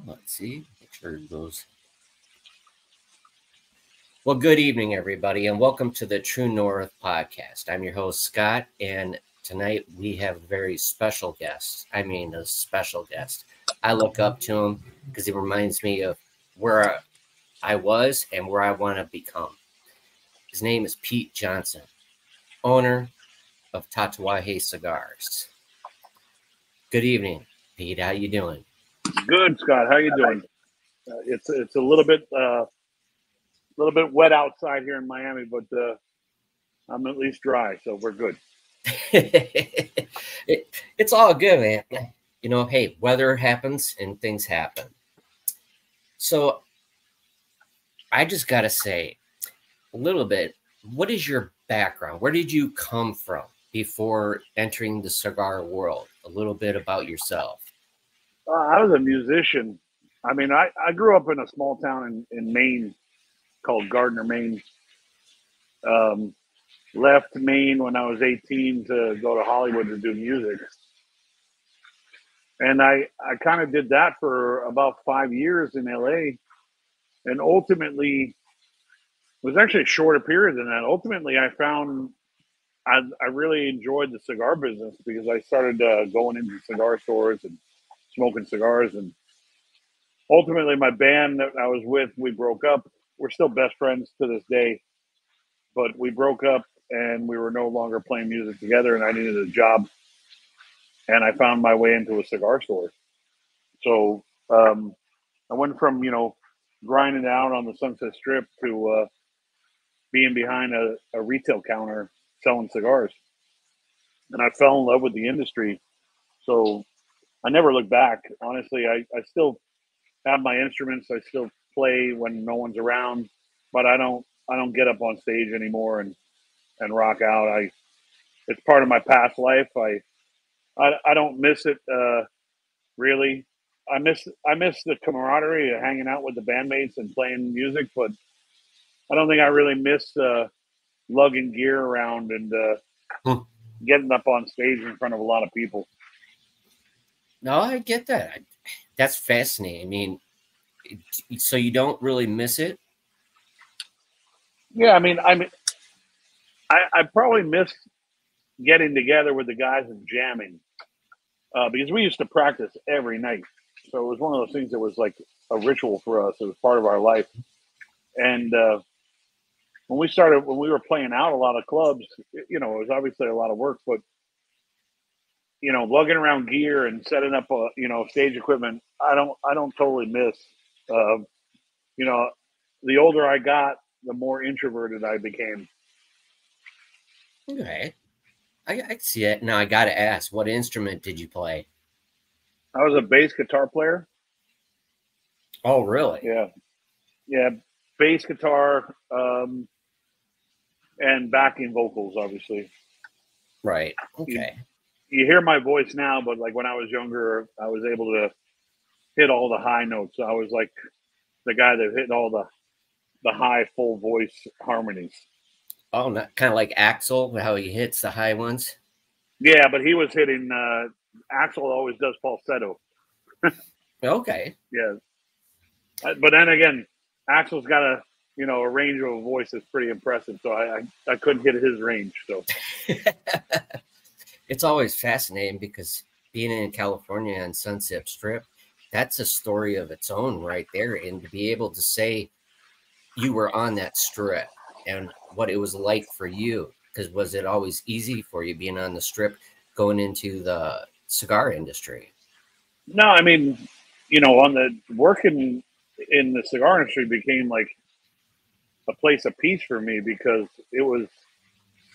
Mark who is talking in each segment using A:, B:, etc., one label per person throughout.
A: Let's see. Make sure it goes. Well, good evening, everybody, and welcome to the True North podcast. I'm your host, Scott, and tonight we have a very special guest. A special guest. I look up to him because he reminds me of where I was and where I want to become. His name is Pete Johnson, owner of Tatuaje Cigars. Good evening, Pete. How you doing?
B: Good, Scott. How you doing? It's a little bit wet outside here in Miami, but I'm at least dry, so we're good.
A: It's all good, man. You know, hey, weather happens and things happen. So I just got to say a little bit, what is your background? Where did you come from before entering the cigar world? A little bit about yourself.
B: I was a musician. I mean, I grew up in a small town in Maine called Gardner, Maine. Left Maine when I was 18 to go to Hollywood to do music. And I kind of did that for about 5 years in LA. And ultimately, it was actually a shorter period than that. Ultimately, I found I really enjoyed the cigar business because I started going into cigar stores and smoking cigars. And ultimately, my band that I was with, we broke up. We're still best friends to this day, but we broke up and we were no longer playing music together. And I needed a job, and I found my way into a cigar store. So I went from grinding out on the Sunset Strip to being behind a retail counter selling cigars, and I fell in love with the industry. So I never looked back. Honestly, I still have my instruments. I still play when no one's around, but I don't get up on stage anymore and rock out. It's part of my past life. I don't miss it really. I miss the camaraderie of hanging out with the bandmates and playing music, but I don't think I really miss lugging gear around and getting up on stage in front of a lot of people.
A: No, I get that. That's fascinating. I mean, so you don't really miss it?
B: Yeah, I mean, I probably miss getting together with the guys and jamming because we used to practice every night. So it was one of those things that was like a ritual for us. It was part of our life. And when we were playing out a lot of clubs, it was obviously a lot of work, but lugging around gear and setting up stage equipment, I don't totally miss. The older I got, the more introverted I became.
A: Okay. I see it. Now I got to ask, what instrument did you play?
B: I was a bass guitar player.
A: Oh, really?
B: Yeah. Bass guitar, and backing vocals, obviously.
A: Right. Okay.
B: You hear my voice now, but like when I was younger, I was able to hit all the high notes. I was like the guy that hit all the high full voice harmonies.
A: Oh, not kind of like Axel, how he hits the high ones.
B: Yeah, but he was hitting. Axel always does falsetto.
A: Okay.
B: Yeah, but then again, Axel's got a range of a voice that's pretty impressive. So I couldn't hit his range. So
A: it's always fascinating because being in California and Sunset Strip, that's a story of its own right there. And to be able to say you were on that strip and what it was like for you, because was it always easy for you being on the strip going into the cigar industry?
B: No, I mean, on the working in the cigar industry became like a place of peace for me because it was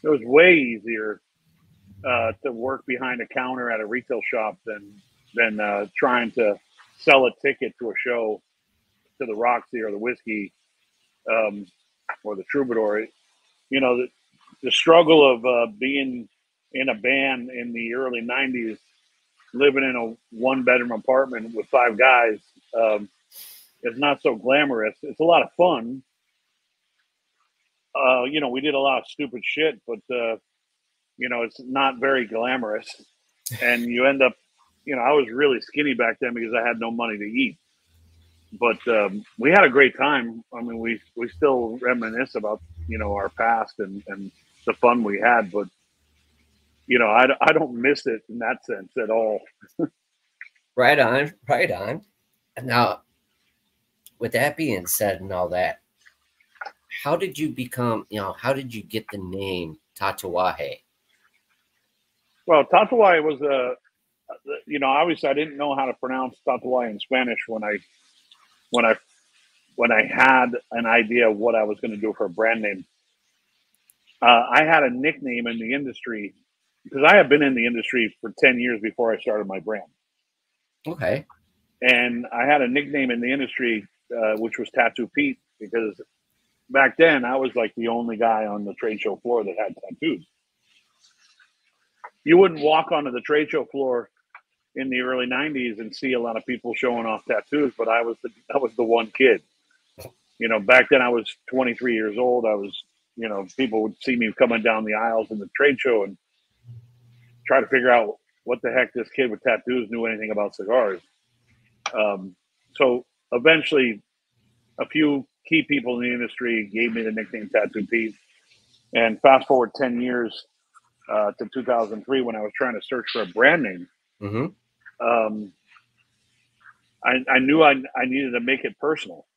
B: way easier to work behind a counter at a retail shop than trying to sell a ticket to a show to the Roxy or the Whiskey or the Troubadour. The struggle of being in a band in the early 90s, living in a one-bedroom apartment with 5 guys, is not so glamorous. It's a lot of fun. We did a lot of stupid shit, but it's not very glamorous. And you end up, I was really skinny back then because I had no money to eat. but we had a great time. I mean, we still reminisce about, you know, our past and the fun we had, but you know, I don't miss it in that sense at all.
A: Right on, right on. Now, with that being said and all that, how did you become, how did you get the name Tatuaje?
B: Well, Tatuaje was you know, obviously I didn't know how to pronounce Tatuaje in Spanish when I when I had an idea of what I was going to do for a brand name. I had a nickname in the industry because I have been in the industry for 10 years before I started my brand.
A: Okay.
B: And I had a nickname in the industry, which was Tattoo Pete, because back then I was like the only guy on the trade show floor that had tattoos. You wouldn't walk onto the trade show floor in the early 90s and see a lot of people showing off tattoos, but I was the one kid. You know, back then I was 23 years old. I was, you know, people would see me coming down the aisles in the trade show and try to figure out what the heck this kid with tattoos knew anything about cigars. So eventually, a few key people in the industry gave me the nickname Tattoo Pete. And fast forward 10 years to 2003, when I was trying to search for a brand name, I knew I needed to make it personal.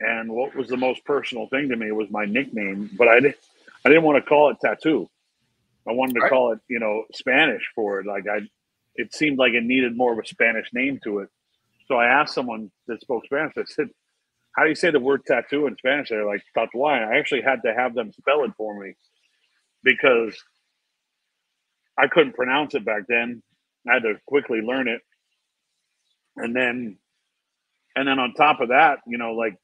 B: And what was the most personal thing to me was my nickname, but I didn't want to call it Tattoo. I wanted to call it, you know, Spanish for it. Like it seemed like it needed more of a Spanish name to it. So I asked someone that spoke Spanish. I said, "How do you say the word tattoo in Spanish?" They're like, "Tatuaje." I actually had to have them spell it for me because I couldn't pronounce it back then. I had to quickly learn it, and then on top of that, you know, like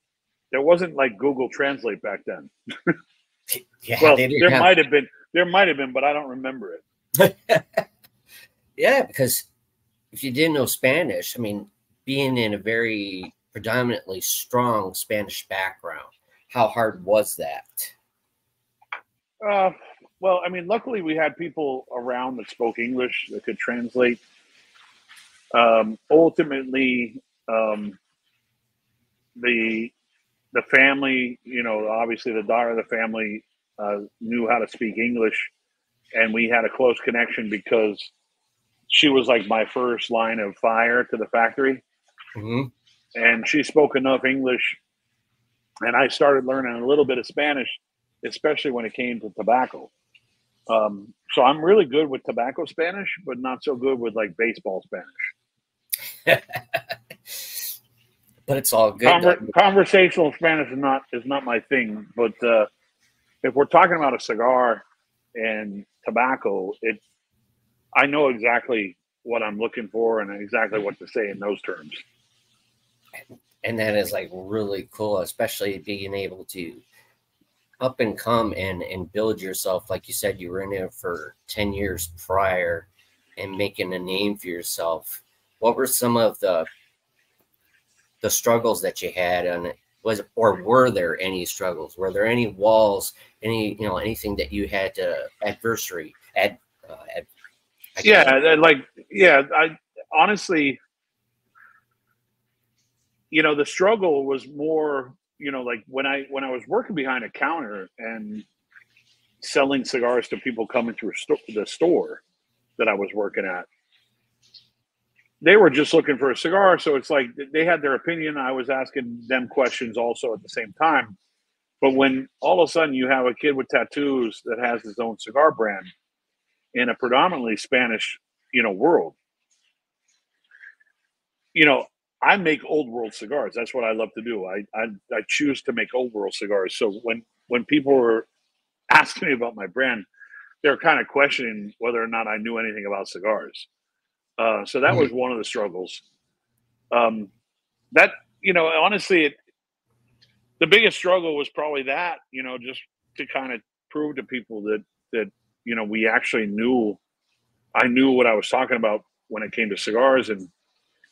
B: there wasn't like Google Translate back then.
A: Yeah,
B: Well,
A: they didn't
B: there
A: have.
B: might have been, but I don't remember it.
A: Yeah, because if you didn't know Spanish, I mean, being in a very predominantly strong Spanish background, how hard was that?
B: Uh, well, I mean, luckily we had people around that spoke English that could translate. Ultimately, the family, you know, obviously the daughter of the family knew how to speak English, and we had a close connection because she was like my first line of fire to the factory, and she spoke enough English, and I started learning a little bit of Spanish, especially when it came to tobacco. So I'm really good with tobacco Spanish, but not so good with like baseball Spanish.
A: But it's all good.
B: Conversational Spanish is not my thing. But if we're talking about a cigar and tobacco, I know exactly what I'm looking for and exactly what to say in those terms.
A: And that is like really cool, especially being able to up and come and build yourself. Like you said, you were in it for 10 years prior and making a name for yourself. What were some of the struggles that you had on it? Were there any struggles? Were there any walls, anything that you had to adversary? I
B: honestly, you know, the struggle was more, you know, like when I was working behind a counter and selling cigars to people coming through the store that I was working at. They were just looking for a cigar, so it's like they had their opinion. I was asking them questions also at the same time. But when all of a sudden you have a kid with tattoos that has his own cigar brand in a predominantly Spanish, you know, world, you know, I make old world cigars. That's what I love to do. I choose to make old world cigars. So when people were asking me about my brand, they're kind of questioning whether or not I knew anything about cigars. So that was one of the struggles. That, you know, honestly, the biggest struggle was probably that, you know, just to kind of prove to people that, you know, we actually I knew what I was talking about when it came to cigars. And,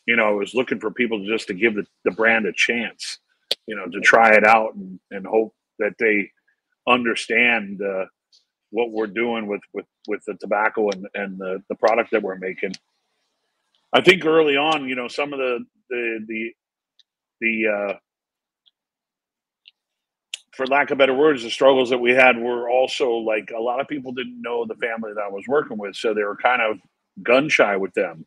B: you know, I was looking for people just to give the brand a chance, you know, to try it out and hope that they understand what we're doing with the tobacco and the product that we're making. I think early on, you know, some of the the for lack of better words, the struggles that we had were also like a lot of people didn't know the family that I was working with, so they were kind of gun shy with them.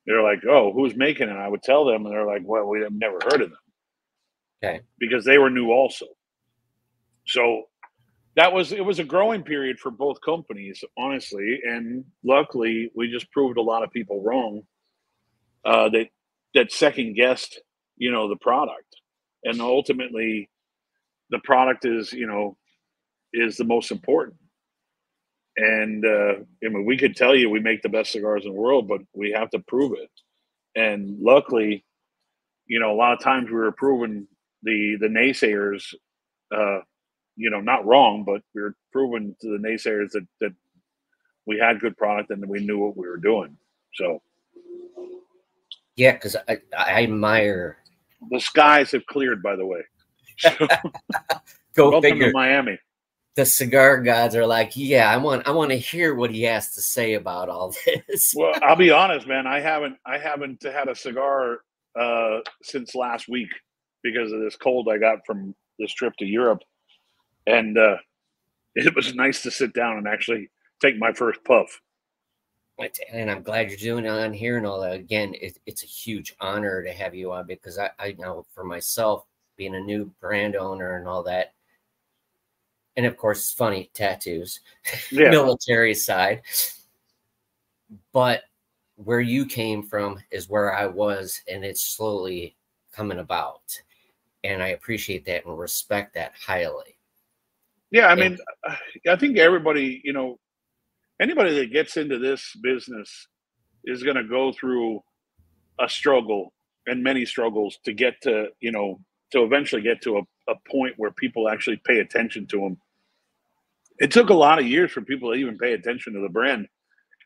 B: They're like, "Oh, who's making it?" I would tell them, and they're like, "Well, we have never heard of them,"
A: Okay.
B: because they were new also. So it was a growing period for both companies, honestly, and luckily we just proved a lot of people wrong that second guessed, the product, and ultimately the product is the most important. And I mean, we could tell you we make the best cigars in the world, but we have to prove it. And luckily, a lot of times we were proving the naysayers, not wrong, but we were proving to the naysayers that we had good product and that we knew what we were doing. So
A: yeah, because I admire.
B: The skies have cleared, by the way. So,
A: Go
B: welcome
A: figure.
B: to Miami.
A: The cigar gods are like, yeah, I want to hear what he has to say about all this.
B: Well, I'll be honest, man. I haven't had a cigar since last week because of this cold I got from this trip to Europe, and it was nice to sit down and actually take my first puff.
A: And I'm glad you're doing it on here and all that. Again, it's a huge honor to have you on, because I know for myself, being a new brand owner and all that, and of course, it's funny, tattoos,
B: Yeah.
A: military side. But where you came from is where I was, and it's slowly coming about. And I appreciate that and respect that highly.
B: Yeah, I mean, I think everybody, anybody that gets into this business is going to go through a struggle and many struggles to get to, to eventually get to a point where people actually pay attention to them. It took a lot of years for people to even pay attention to the brand,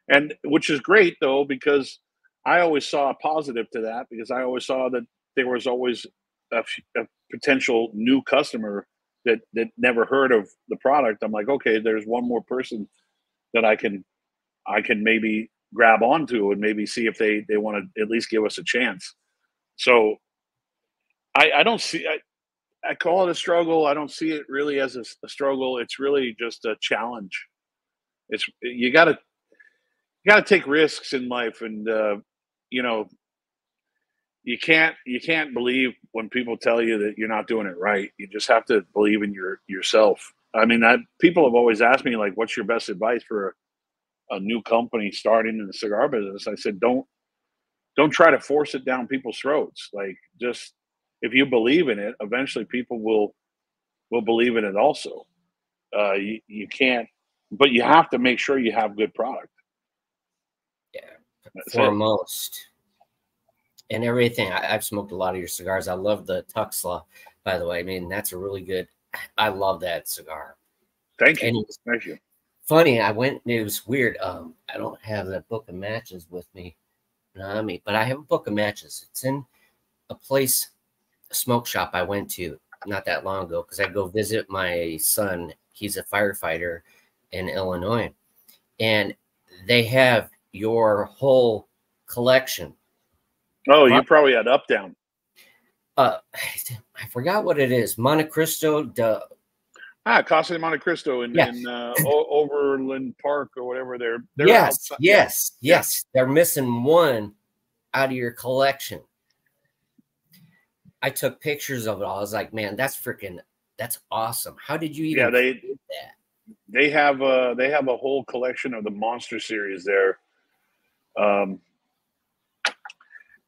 B: and which is great though, because I always saw a positive to that, because I always saw that there was always a potential new customer that never heard of the product. I'm like, okay, there's one more person that I can maybe grab onto and maybe see if they want to at least give us a chance. So I don't see, I call it a struggle. I don't see it really as a struggle. It's really just a challenge. You gotta take risks in life, and you can't believe when people tell you that you're not doing it right. You just have to believe in yourself. I mean, people have always asked me, like, what's your best advice for a new company starting in the cigar business? I said, don't try to force it down people's throats. Like, just, if you believe in it, eventually people will believe in it also. You can't, but you have to make sure you have good product.
A: Yeah,
B: That's
A: foremost. And everything. I've smoked a lot of your cigars. I love the Tuxla, by the way. I mean, that's a really good. I love that cigar.
B: Thank you. Thank you.
A: Funny, it was weird. I don't have that book of matches with me, but I have a book of matches. It's in a smoke shop I went to not that long ago, because I go visit my son. He's a firefighter in Illinois, and they have your whole collection.
B: Oh, you probably had Up Down.
A: I forgot what it is. Monte Cristo.
B: Casa de Monte Cristo in Overland Park or whatever. They're
A: yes,
B: outside.
A: Yes. They're missing one out of your collection. I took pictures of it all. I was like, man, that's awesome. How did you even do that?
B: They have a whole collection of the Monster series there.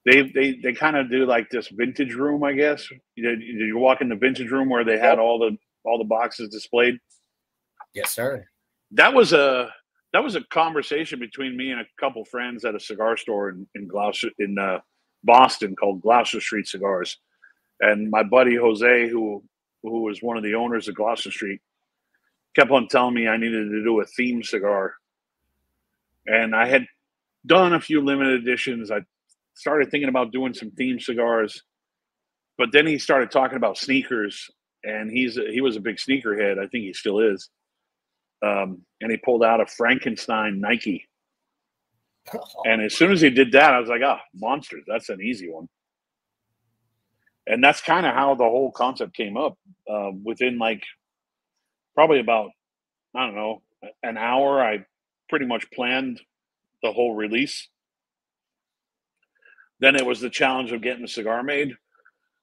B: They kind of do like this vintage room, I guess. You walk in the vintage room where they had all the boxes displayed.
A: Yes, sir.
B: That was a conversation between me and a couple friends at a cigar store in Boston called Gloucester Street Cigars, and my buddy Jose, who was one of the owners of Gloucester Street, kept on telling me I needed to do a theme cigar, and I had done a few limited editions. I started thinking about doing some theme cigars, but then he started talking about sneakers, and he was a big sneakerhead. I think he still is. And he pulled out a Frankenstein Nike. And as soon as he did that, I was like, Monsters, that's an easy one. And that's kind of how the whole concept came up. Within like probably about, I don't know, an hour, I pretty much planned the whole release. Then it was the challenge of getting the cigar made.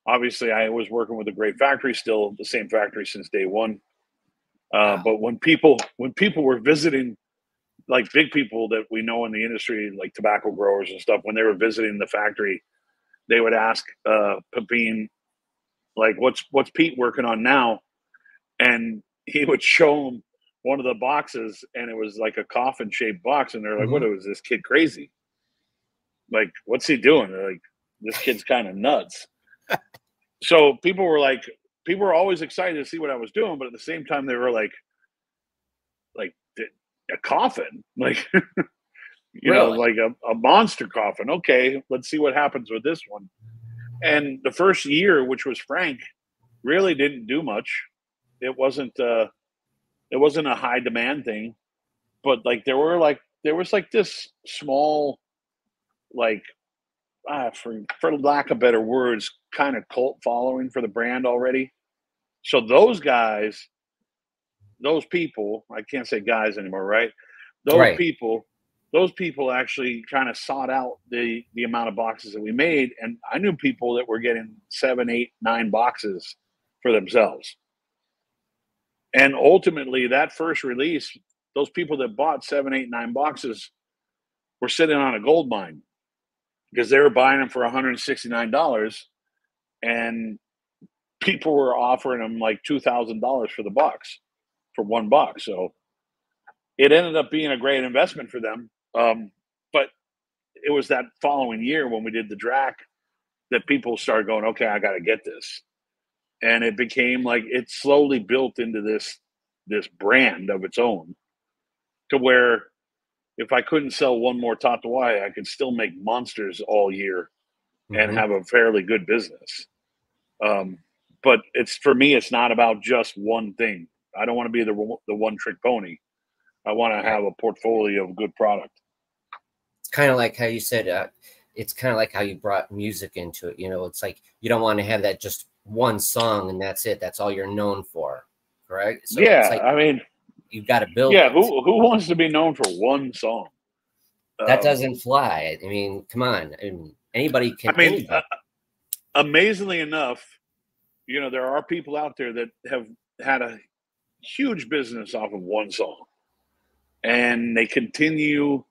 B: Obviously, I was working with a great factory, still the same factory since day one.
A: Wow.
B: But when people were visiting, like big people that we know in the industry, like tobacco growers and stuff, when they were visiting the factory, they would ask Pepin, like, what's Pete working on now? And he would show them one of the boxes, and it was like a coffin shaped box, and they're like, "What is this kid crazy? Like, what's he doing?" They're like, "This kid's kind of nuts." So people were always excited to see what I was doing, but at the same time, they were like a coffin, like you know,
A: Really?
B: like a monster coffin. Okay, let's see what happens with this one. And the first year, which was Frank, really didn't do much. It wasn't a high demand thing, but like there was like this small, like for lack of better words, kind of cult following for the brand already. So those guys, those people, I can't say guys anymore, right? Those
A: Right.
B: people, those people actually kind of sought out the amount of boxes that we made, and I knew people that were getting 7, 8, 9 boxes for themselves. And ultimately, that first release, those people that bought 7, 8, 9 boxes were sitting on a gold mine because they were buying them for $169, and people were offering them like $2,000 for the box, for one box. So it ended up being a great investment for them. But it was that following year when we did the DRAC that people started going, okay, I got to get this. And it became like, it slowly built into this brand of its own, to where if I couldn't sell one more Tatuaje, I could still make monsters all year and have a fairly good business. But it's, for me, it's not about just one thing. I don't want to be the one trick pony. I want to
A: Right.
B: have a portfolio of good product.
A: It's kind of like how you said, it's kind of like how you brought music into it. You know, it's like you don't want to have that just one song and that's it. That's all you're known for. Correct. So it's
B: Yeah,
A: like
B: I mean,
A: you've got to build
B: yeah.
A: it.
B: Who wants to be known for one song?
A: That doesn't fly. I mean, come on. I mean, anybody can,
B: I mean,
A: anybody.
B: amazingly enough, you know, there are people out there that have had a huge business off of one song, and they continue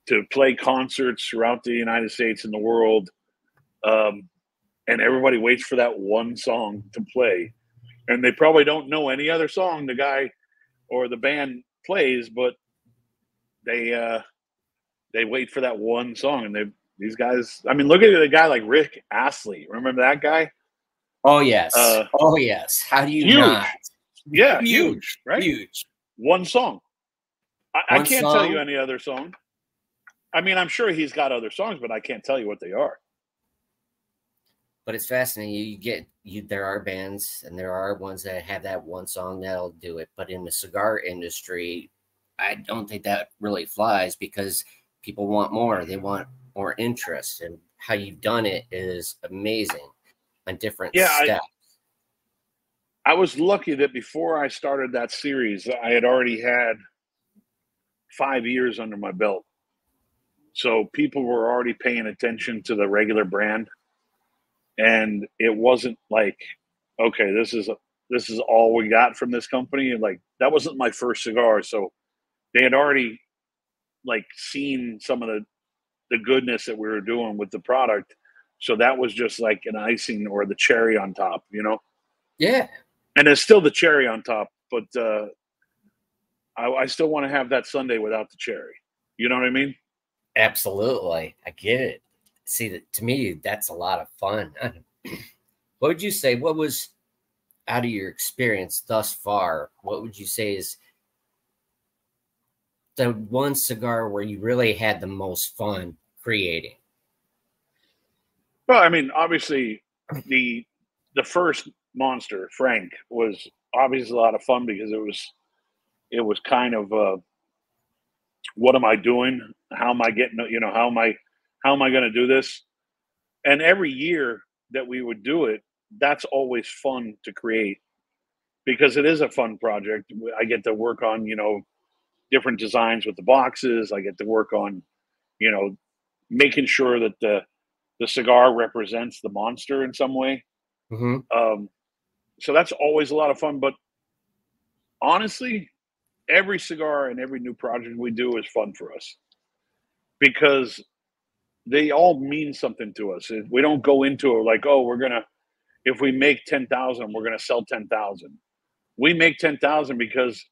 B: to play concerts throughout the United States and the world. And everybody waits for that one song to play, and they probably don't know any other song the guy or the band plays, but they wait for that one song. And these guys, I mean, look at a guy like Rick Astley. Remember that guy?
A: Oh, yes. Oh, yes. How do you not?
B: Huge. Yeah, huge,
A: Huge.
B: right?
A: Huge.
B: One song. I
A: One
B: can't tell you
A: song.
B: any other song. I mean, I'm sure he's got other songs, but I can't tell you what they are.
A: But it's fascinating. There are bands and there are ones that have that one song that'll do it. But in the cigar industry, I don't think that really flies because people want more. They want more interest. And how you've done it is amazing on different
B: Yeah,
A: steps.
B: I was lucky that before I started that series, I had already had 5 years under my belt. So people were already paying attention to the regular brand. And it wasn't like, okay, this is all we got from this company. And like, that wasn't my first cigar. So they had already like seen some of the goodness that we were doing with the product. So that was just like an icing or the cherry on top, you know?
A: Yeah,
B: And it's still the cherry on top, but I still want to have that sundae without the cherry. You know what I mean?
A: absolutely. I get it. See, to me, that's a lot of fun. What would you say? What was, out of your experience thus far, what would you say is the one cigar where you really had the most fun creating?
B: Well, I mean, obviously, the first monster, Frank, was obviously a lot of fun because it was kind of what am I doing? How am I getting? You know, how am I going to do this? And every year that we would do it, that's always fun to create because it is a fun project. I get to work on, different designs with the boxes. I get to work on, you know, making sure that the cigar represents the monster in some way.
A: Mm-hmm.
B: So that's always a lot of fun. But honestly, every cigar and every new project we do is fun for us because they all mean something to us. We don't go into it like, oh, if we make 10,000, we're going to sell 10,000. We make 10,000 because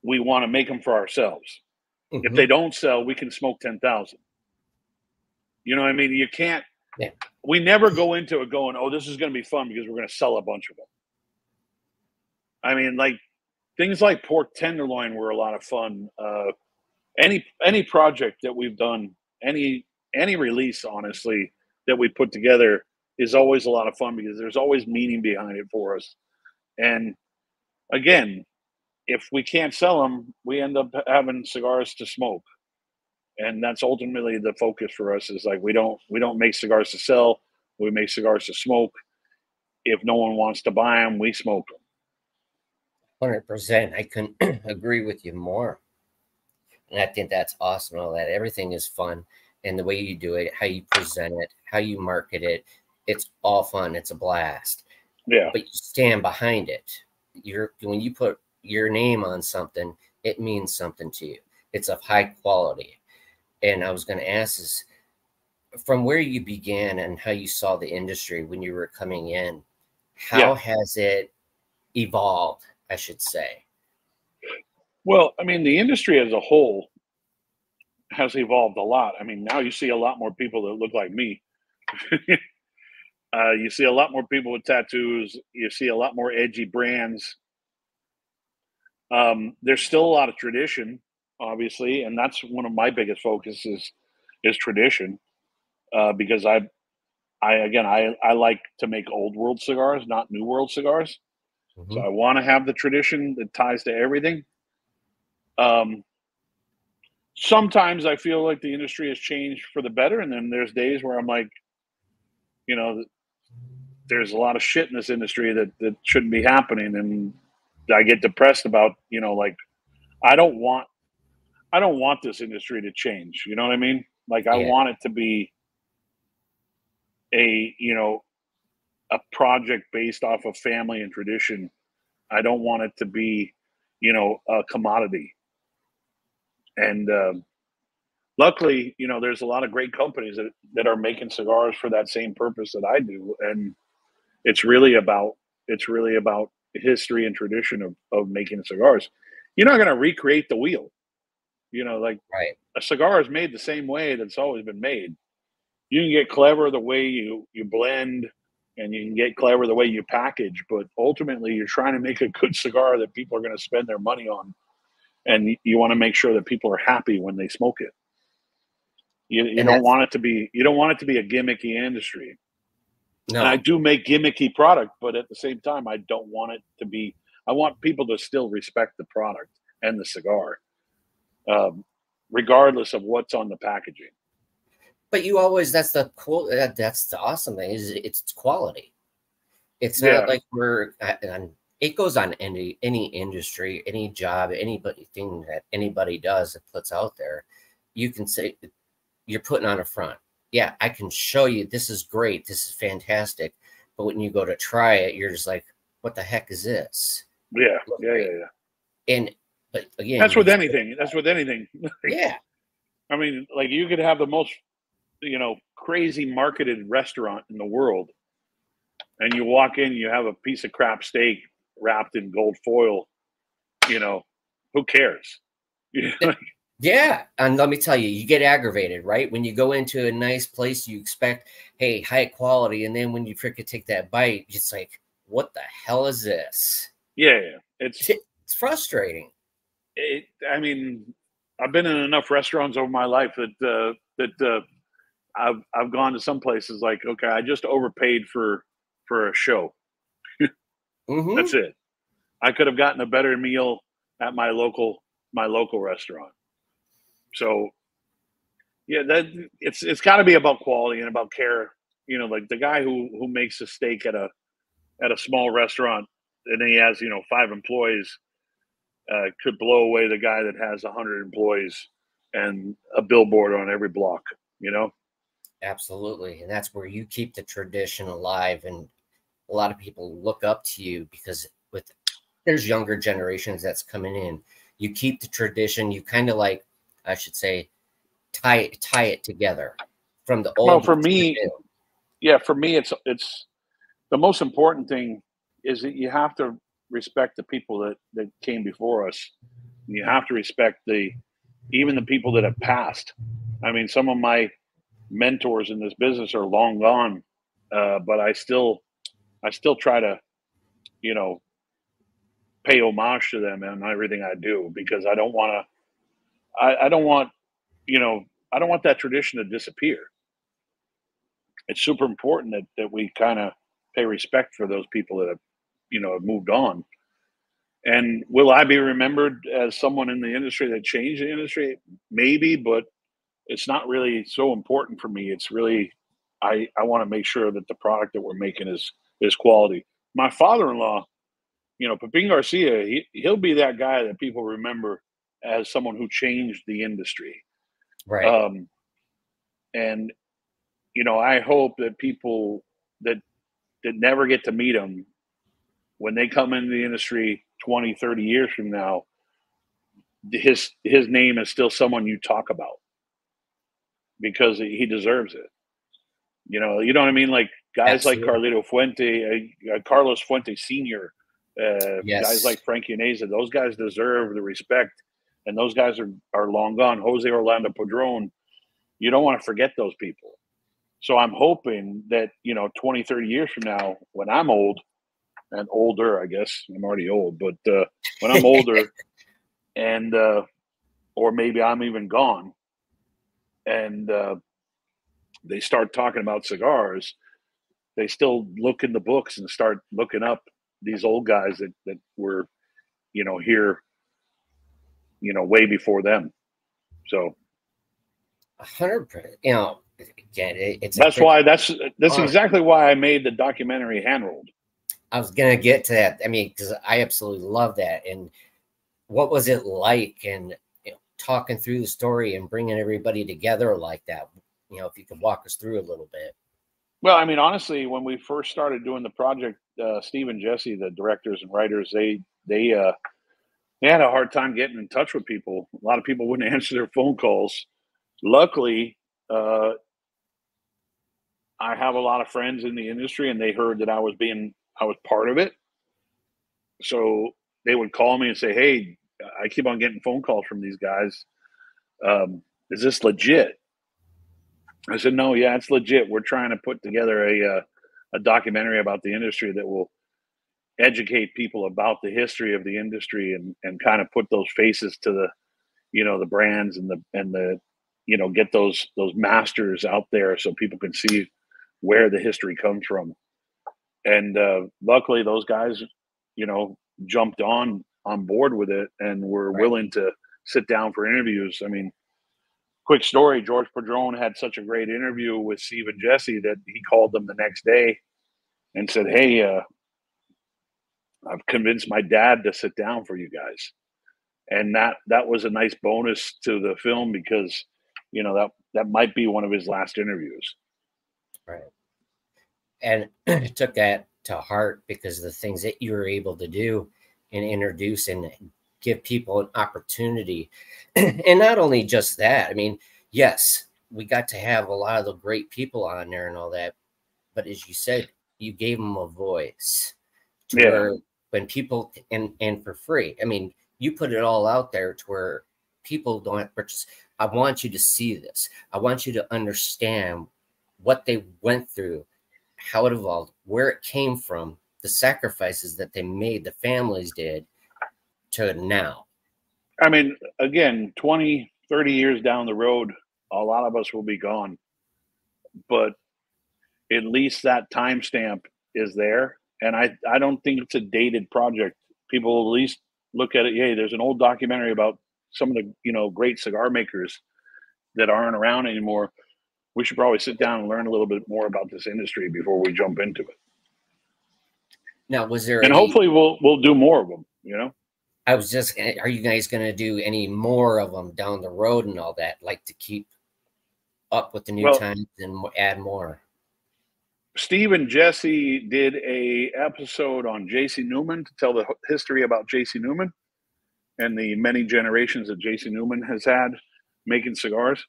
B: we want to make them for ourselves.
A: Mm-hmm.
B: If they don't sell, we can smoke 10,000. You know what I mean? You can't,
A: Yeah.
B: We never go into it going, oh, this is going to be fun because we're going to sell a bunch of them. I mean, like things like pork tenderloin were a lot of fun. Any project that we've done, any release, honestly, that we put together is always a lot of fun because there's always meaning behind it for us. And again, if we can't sell them, we end up having cigars to smoke. And that's ultimately the focus for us is like we don't make cigars to sell, we make cigars to smoke. If no one wants to buy them, we smoke them.
A: 100%. I couldn't agree with you more. And I think that's awesome. All that everything is fun, and the way you do it, how you present it, how you market it, it's all fun. It's a blast.
B: Yeah.
A: But you stand behind it. When you put your name on something, it means something to you. It's of high quality. And I was going to ask is from where you began and how you saw the industry when you were coming in, how has it evolved, I should say?
B: Well, I mean, the industry as a whole has evolved a lot. I mean, now you see a lot more people that look like me. You see a lot more people with tattoos. You see a lot more edgy brands. There's still a lot of tradition, obviously, and that's one of my biggest focuses is tradition, because I like to make old world cigars, not new world cigars.
A: Mm-hmm.
B: So I want to have the tradition that ties to everything. Sometimes I feel like the industry has changed for the better, and then there's days where I'm like, there's a lot of shit in this industry that shouldn't be happening, and I get depressed about, like I don't want this industry to change. You know what I mean? Like I want it to be a project based off of family and tradition. I don't want it to be, a commodity. And luckily, there's a lot of great companies that are making cigars for that same purpose that I do. And it's really about history and tradition of making cigars. You're not going to recreate the wheel. Like
A: right.
B: A cigar is made the same way that's always been made. You can get clever the way you blend, and you can get clever the way you package, but ultimately you're trying to make a good cigar that people are going to spend their money on. And you want to make sure that people are happy when they smoke it. You don't want it to be a gimmicky industry.
A: No.
B: And I do make gimmicky product, but at the same time, I don't want it to be. I want people to still respect the product and the cigar, regardless of what's on the packaging.
A: But you always, that's the awesome thing is it's quality. It's not like it goes on any industry, any job, thing that anybody does that puts out there. You can say you're putting on a front. Yeah, I can show you this is great. This is fantastic. But when you go to try it, you're just like, what the heck is this?
B: Yeah.
A: But again,
B: that's with anything. That's with anything.
A: Yeah.
B: I mean, like you could have the most, crazy marketed restaurant in the world, and you walk in, you have a piece of crap steak wrapped in gold foil. Who cares?
A: Yeah, and let me tell you, you get aggravated, right? When you go into a nice place, you expect, hey, high quality, and then when you freaking take that bite, it's like, what the hell is this?
B: Yeah, it's
A: frustrating.
B: I mean, I've been in enough restaurants over my life that I've gone to some places like, okay, I just overpaid for a show.
A: Mm-hmm.
B: That's it. I could have gotten a better meal at my local restaurant. So yeah, that it's got to be about quality and about care you know, like the guy who makes a steak at a small restaurant and he has, you know, 5 employees, could blow away the guy that has 100 employees and a billboard on every block, you know?
A: Absolutely. And that's where you keep the tradition alive. And a lot of people look up to you because there's younger generations that's coming in. You keep the tradition. You kind of like, I should say, tie it together from the old.
B: Well, for me, yeah, for me, it's the most important thing is that you have to respect the people that came before us. You have to respect even the people that have passed. I mean, some of my mentors in this business are long gone, but I still try to, you know, pay homage to them in everything I do because I don't want to. I don't want, you know, I don't want that tradition to disappear. It's super important that we kind of pay respect for those people that have, you know, have moved on. And will I be remembered as someone in the industry that changed the industry? Maybe, but it's not really so important for me. It's really I want to make sure that the product that we're making is quality. My father-in-law, you know, Pepin Garcia, he'll be that guy that people remember as someone who changed the industry.
A: Right.
B: And you know, I hope that people that never get to meet him when they come into the industry 20, 30 years from now, his name is still someone you talk about because he deserves it. You know what I mean? Like guys like
A: Absolutely.
B: Carlito Fuente, Carlos Fuente Sr., guys
A: Yes.
B: like Frankie Neza, those guys deserve the respect. And those guys are long gone. Jose Orlando Padron, you don't want to forget those people. So I'm hoping that, you know, 20, 30 years from now, when I'm old and older, I guess I'm already old, but when I'm older and, or maybe I'm even gone and they start talking about cigars, they still look in the books and start looking up these old guys that were, you know, here, you know, way before them. So
A: 100%. You know, again, it's
B: that's exactly why I made the documentary Hand Rolled.
A: I was gonna get to that. I mean, because I absolutely love that. And what was it like? And you know, talking through the story and bringing everybody together like that. You know, if you could walk us through a little bit.
B: Well, I mean, honestly, when we first started doing the project, Steve and Jesse, the directors and writers, they had a hard time getting in touch with people. A lot of people wouldn't answer their phone calls. Luckily, I have a lot of friends in the industry, and they heard that I was part of it. So they would call me and say, "Hey, I keep on getting phone calls from these guys. Is this legit?" I said, "No, yeah, it's legit. We're trying to put together a documentary about the industry that will educate people about the history of the industry and kind of put those faces to the, you know, the brands and the you know, get those masters out there so people can see where the history comes from." And luckily, those guys, you know, jumped on board with it and were willing to sit down for interviews. I mean, quick story: George Padron had such a great interview with Steve and Jesse that he called them the next day and said, "Hey, I've convinced my dad to sit down for you guys." And that was a nice bonus to the film because, you know, that might be one of his last interviews.
A: Right. And I took that to heart because the things that you were able to do and introduce and give people an opportunity. And not only just that, I mean, yes, we got to have a lot of the great people on there and all that. But as you said, you gave them a voice to where when people and for free, I mean, you put it all out there to where people don't have to purchase. I want you to see this. I want you to understand what they went through, how it evolved, where it came from, the sacrifices that they made, the families did to now.
B: I mean, again, 20, 30 years down the road, a lot of us will be gone, but at least that timestamp is there. And I don't think it's a dated project. People will at least look at it. Hey, there's an old documentary about some of the, you know, great cigar makers that aren't around anymore. we should probably sit down and learn a little bit more about this industry before we jump into it.
A: Now, was there
B: And
A: any?
B: hopefully, we'll do more of them. You know.
A: I was just. Are you guys going to do any more of them down the road and all that? Like to keep up with the new times and add more.
B: Steve and Jesse did a episode on J.C. Newman to tell the history about J.C. Newman and the many generations that J.C. Newman has had making cigars.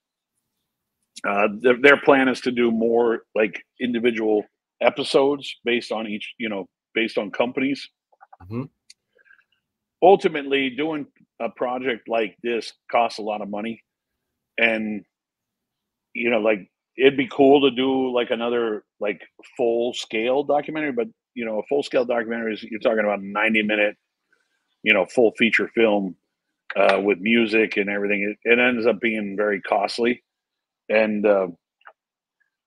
B: Their plan is to do more like individual episodes based on each, based on companies.
A: Mm-hmm.
B: Ultimately, doing a project like this costs a lot of money, and like it'd be cool to do like another like full scale documentary, but a full scale documentary is, you're talking about a 90-minute, full feature film with music and everything. It ends up being very costly, and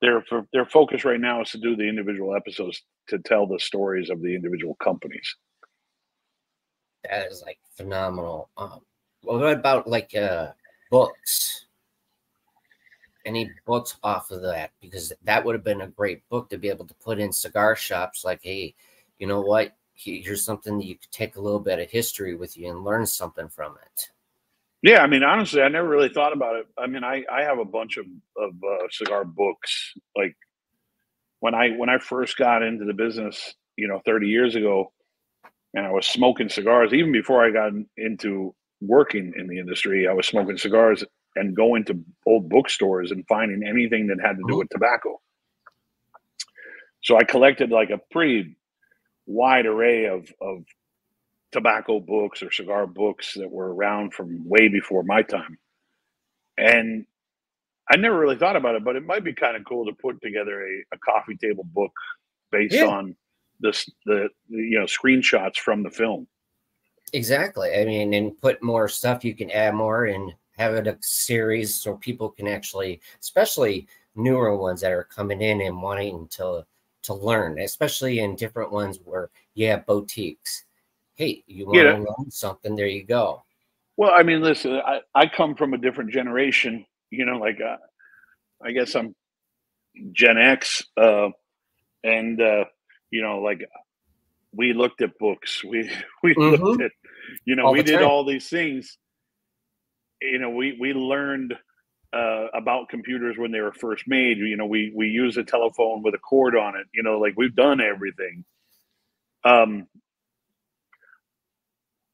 B: their focus right now is to do the individual episodes to tell the stories of the individual companies.
A: That is like phenomenal. What about like books? Any books off of that? Because that would have been a great book to be able to put in cigar shops. Like, hey, you know what? Here's something that you could take a little bit of history with you and learn something from it.
B: Yeah, I mean, honestly, I never really thought about it. I mean, I have a bunch of cigar books. Like when I first got into the business, 30 years ago, and I was smoking cigars, even before I got into working in the industry, I was smoking cigars and going to old bookstores and finding anything that had to do with tobacco. So I collected like a pretty wide array of tobacco books or cigar books that were around from way before my time. And I never really thought about it, but it might be kind of cool to put together a coffee table book based on the screenshots from the film.
A: Exactly. I mean, and put more stuff, you can add more and have it a series so people can actually, especially newer ones that are coming in and wanting to learn, especially in different ones where you have boutiques. Hey, you want to learn something? There you go.
B: Well, I mean, listen, I come from a different generation, like I guess I'm Gen X, and like we looked at books, we looked at, we did all these things. We learned about computers when they were first made. We use a telephone with a cord on it. Like we've done everything.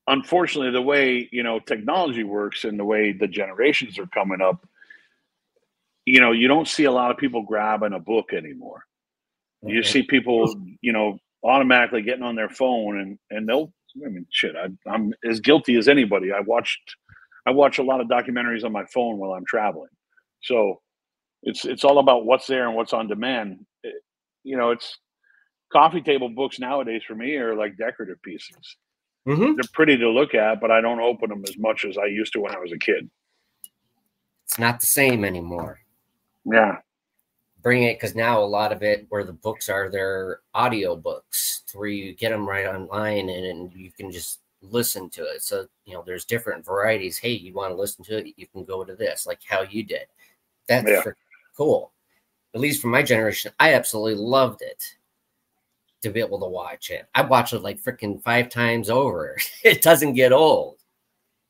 B: Unfortunately, the way technology works and the way the generations are coming up, you don't see a lot of people grabbing a book anymore. You see people, automatically getting on their phone and they'll. I mean, shit. I'm as guilty as anybody. I watch a lot of documentaries on my phone while I'm traveling. So it's all about what's there and what's on demand. It's coffee table books nowadays for me are like decorative pieces. They're pretty to look at, but I don't open them as much as I used to when I was a kid.
A: It's not the same anymore.
B: Yeah.
A: Bring it, because now a lot of it where the books are, they're audio books where you get them right online and you can just listen to it. So, there's different varieties. Hey, you want to listen to it? You can go to this, like how you did. That's cool. At least for my generation, I absolutely loved it to be able to watch it. I watch it like freaking 5 times over. It doesn't get old.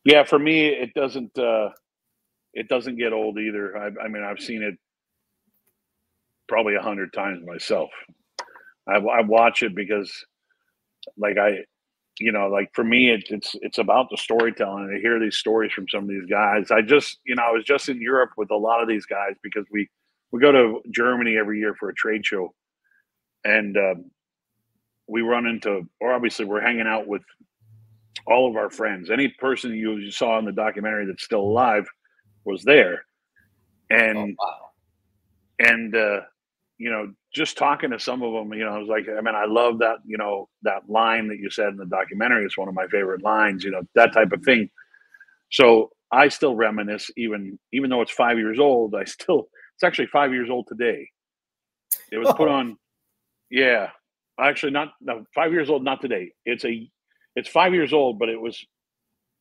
B: Yeah, for me, it doesn't get old either. I mean, I've seen it probably 100 times myself. I watch it because, like like for me, it's about the storytelling. I hear these stories from some of these guys. I was just in Europe with a lot of these guys because we go to Germany every year for a trade show, and we run into, or obviously we're hanging out with all of our friends. Any person you saw in the documentary that's still alive was there, and just talking to some of them, I was like, I mean, I love that, that line that you said in the documentary. It's one of my favorite lines, that type of thing. So I still reminisce, even though it's 5 years old, it's actually 5 years old today. It was put on. Yeah, actually not 5 years old, not today. It's 5 years old, but it was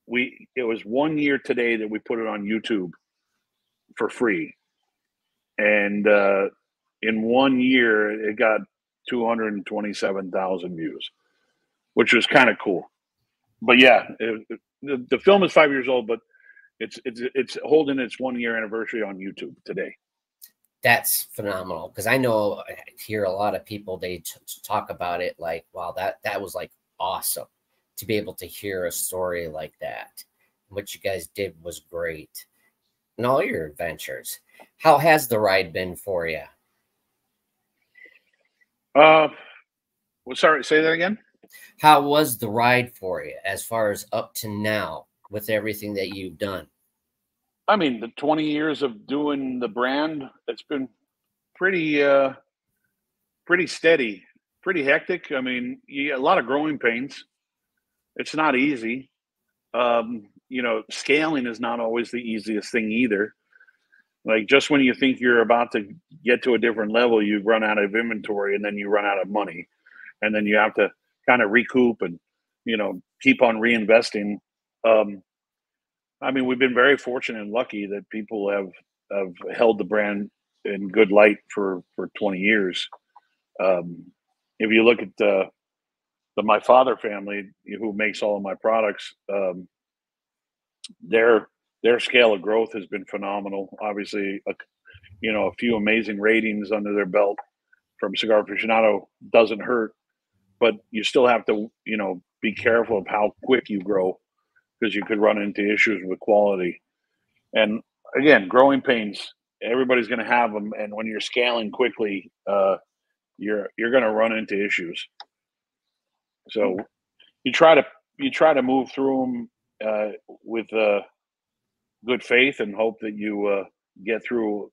B: 1 year today that we put it on YouTube for free. and in 1 year it got 227,000 views, which was kind of cool. But yeah, the film is 5 years old, but it's holding its 1 year anniversary on YouTube today.
A: That's phenomenal, because I know I hear a lot of people, they talk about it like, wow, that was like awesome to be able to hear a story like that. What you guys did was great, and all your adventures. How has the ride been for you?
B: Well, sorry, say that again.
A: How was the ride for you as far as up to now with everything that you've done?
B: I mean, the 20 years of doing the brand, it's been pretty pretty steady, pretty hectic. I mean, you get a lot of growing pains. It's not easy. Scaling is not always the easiest thing either. Like, just when you think you're about to get to a different level, you run out of inventory, and then you run out of money, and then you have to kind of recoup and keep on reinvesting. I mean, we've been very fortunate and lucky that people have held the brand in good light for 20 years. If you look at my father family, who makes all of my products, their scale of growth has been phenomenal. Obviously, a few amazing ratings under their belt from Cigar Aficionado doesn't hurt, but you still have to be careful of how quick you grow, because you could run into issues with quality. And again, growing pains, everybody's going to have them, and when you're scaling quickly, you're going to run into issues. So you try to move through them with good faith, and hope that you get through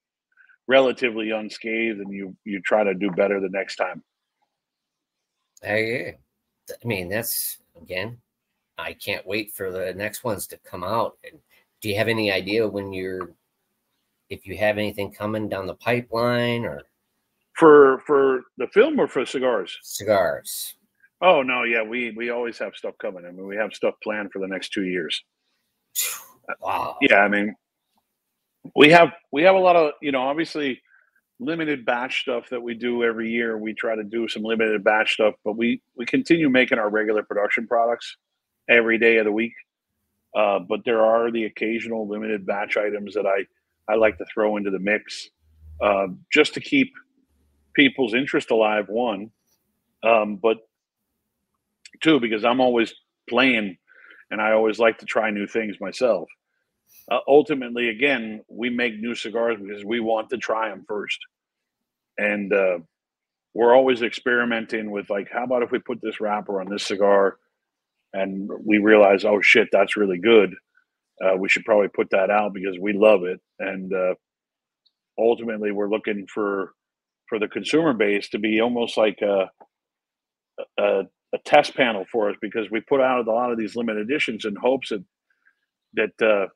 B: relatively unscathed, and you try to do better the next time.
A: I mean, that's, again, I can't wait for the next ones to come out. And do you have any idea if you have anything coming down the pipeline, or
B: for the film, or for cigars?
A: Cigars.
B: Oh no, yeah, we always have stuff coming. I mean, we have stuff planned for the next 2 years.
A: Wow.
B: Yeah, I mean, we have a lot of obviously limited batch stuff that we do every year. We try to do some limited batch stuff, but we continue making our regular production products every day of the week. But there are the occasional limited batch items that I like to throw into the mix, just to keep people's interest alive, one, but two, because I'm always playing, and I always like to try new things myself. Ultimately, again, we make new cigars because we want to try them first. And we're always experimenting with, like, how about if we put this wrapper on this cigar, and we realize, oh shit, that's really good. We should probably put that out because we love it. And ultimately, we're looking for the consumer base to be almost like a test panel for us, because we put out a lot of these limited editions in hopes that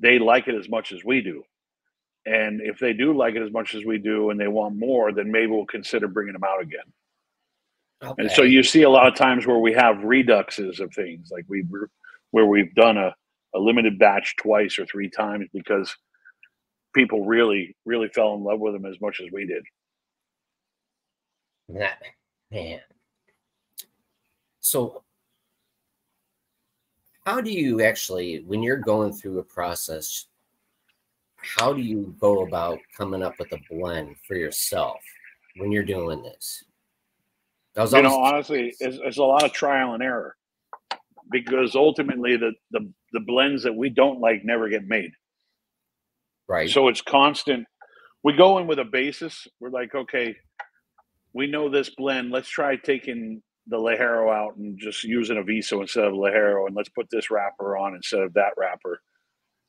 B: they like it as much as we do. And if they do like it as much as we do, and they want more, then maybe we'll consider bringing them out again. Okay. And so you see a lot of times where we have reduxes of things, like where we've done a limited batch twice or three times, because people really, really fell in love with them as much as we did.
A: Man. So how do you actually, when you're going through a process, how do you go about coming up with a blend for yourself when you're doing this?
B: Honestly, it's a lot of trial and error, because ultimately the blends that we don't like never get made.
A: Right.
B: So it's constant. We go in with a basis. We're like, okay, we know this blend. Let's try taking the Ligero out and just using a Viso instead of Ligero, and let's put this wrapper on instead of that wrapper,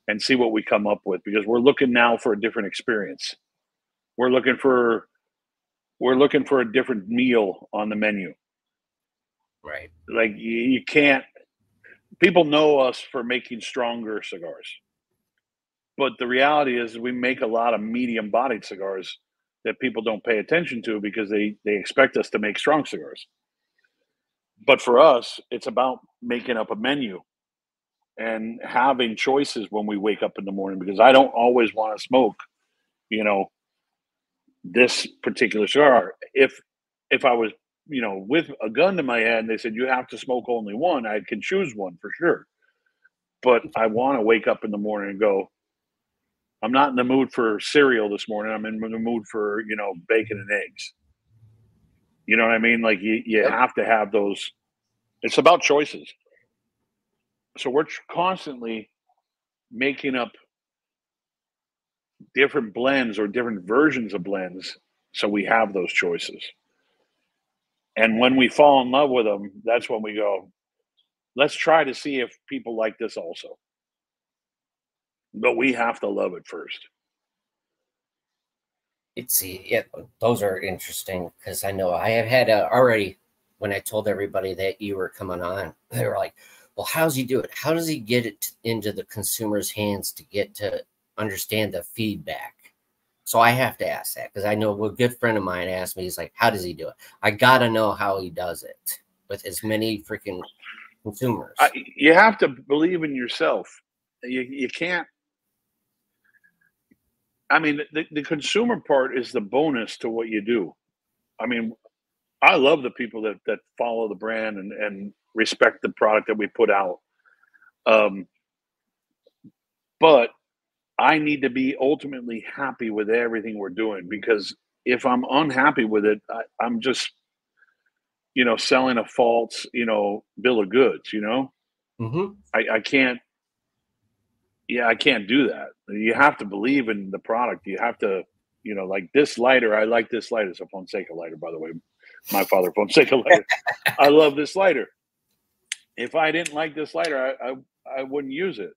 B: and see what we come up with, because we're looking now for a different experience. We're looking for a different meal on the menu.
A: Right.
B: Like, you can't, people know us for making stronger cigars, but the reality is we make a lot of medium bodied cigars that people don't pay attention to, because they expect us to make strong cigars. But for us, it's about making up a menu and having choices when we wake up in the morning, because I don't always want to smoke, this particular cigar. If I was, you know, with a gun to my head and they said you have to smoke only one, I can choose one for sure. But I want to wake up in the morning and go, I'm not in the mood for cereal this morning. I'm in the mood for, you know, bacon and eggs. You know what I mean? Like you
A: Yep.
B: have to have those. It's about choices. So we're constantly making up different blends or different versions of blends so we have those choices. And when we fall in love with them, that's when we go, let's try to see if people like this also. But we have to love it first.
A: Yeah, those are interesting because I know I have had already, when I told everybody that you were coming on, they were like, well, how's he do it? How does he get it into the consumer's hands to get to understand the feedback? So I have to ask that because I know a good friend of mine asked me, he's like, how does he do it? I got to know how he does it with as many freaking consumers.
B: You have to believe in yourself. You can't. I mean, the consumer part is the bonus to what you do. I mean, I love the people that follow the brand and respect the product that we put out. Um, but I need to be ultimately happy with everything we're doing, because if I'm unhappy with it, I'm just, you know, selling a false, you know, bill of goods. You know,
A: Mm-hmm.
B: I can't. Yeah, I can't do that. You have to believe in the product. You have to, you know, like this lighter. I like this lighter. It's a Fonseca lighter, by the way. My father Fonseca lighter. I love this lighter. If I didn't like this lighter, I wouldn't use it.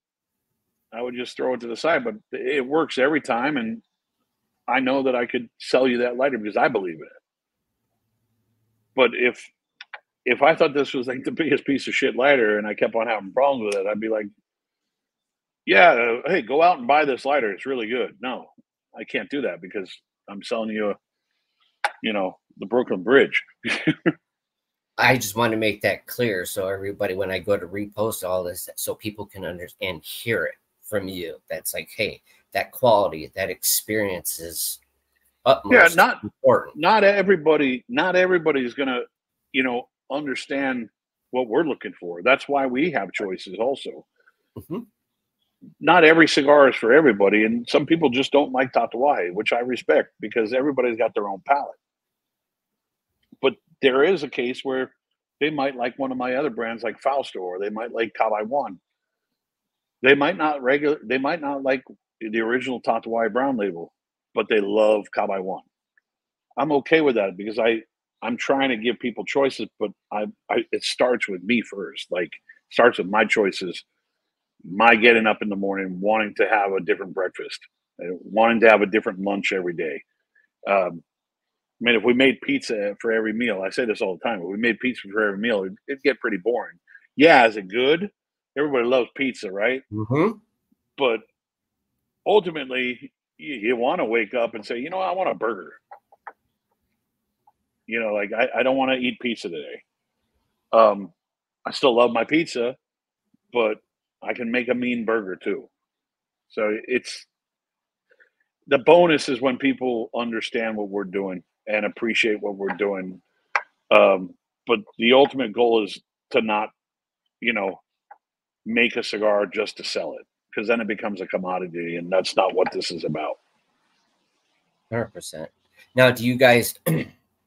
B: I would just throw it to the side. But it works every time, and I know that I could sell you that lighter because I believe in it. But if I thought this was like the biggest piece of shit lighter and I kept on having problems with it, I'd be like, yeah, hey, go out and buy this lighter. It's really good. No, I can't do that because I'm selling you, you know, the Brooklyn Bridge.
A: I just want to make that clear so everybody, when I go to repost all this, so people can understand, hear it from you. That's like, hey, that quality, that experience is
B: Yeah,
A: utmost important.
B: not everybody's gonna, you know, understand what we're looking for. That's why we have choices also.
A: Mm-hmm.
B: Not every cigar is for everybody, and some people just don't like Tatuaje, which I respect because everybody's got their own palate. But there is a case where they might like one of my other brands like Fausto, or they might like Cabai One. They might not like the original Tatuaje Brown label, but they love Cabai One. I'm okay with that because I'm trying to give people choices, but it starts with me first. Like, starts with my choices, my getting up in the morning, wanting to have a different breakfast, wanting to have a different lunch every day. I mean, if we made pizza for every meal, I say this all the time. If we made pizza for every meal, it'd get pretty boring. Yeah, is it good? Everybody loves pizza, right?
A: Mm-hmm.
B: But ultimately, you want to wake up and say, you know, I want a burger. You know, like I don't want to eat pizza today. Um, I still love my pizza, but I can make a mean burger too. So it's the bonus is when people understand what we're doing and appreciate what we're doing. Um, but the ultimate goal is to not, you know, make a cigar just to sell it, because then it becomes a commodity, and that's not what this is about.
A: 100%. Now, do you guys,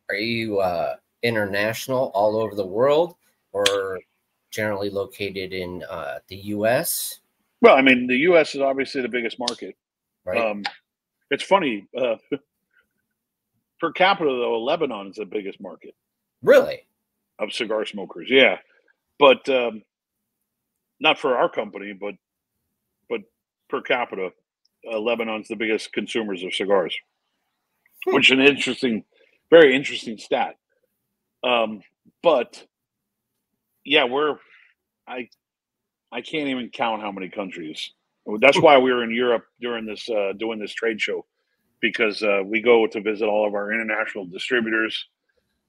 A: are you international all over the world or generally located in the U.S.?
B: Well, I mean, the U.S. is obviously the biggest market.
A: Right?
B: It's funny, per capita though, Lebanon is the biggest market
A: Really?
B: of cigar smokers. Yeah, but not for our company, but per capita, Lebanon's the biggest consumers of cigars,
A: Hmm.
B: which is an interesting, very interesting stat. Um, but yeah, I I can't even count how many countries. That's why we were in Europe during this doing this trade show, because we go to visit all of our international distributors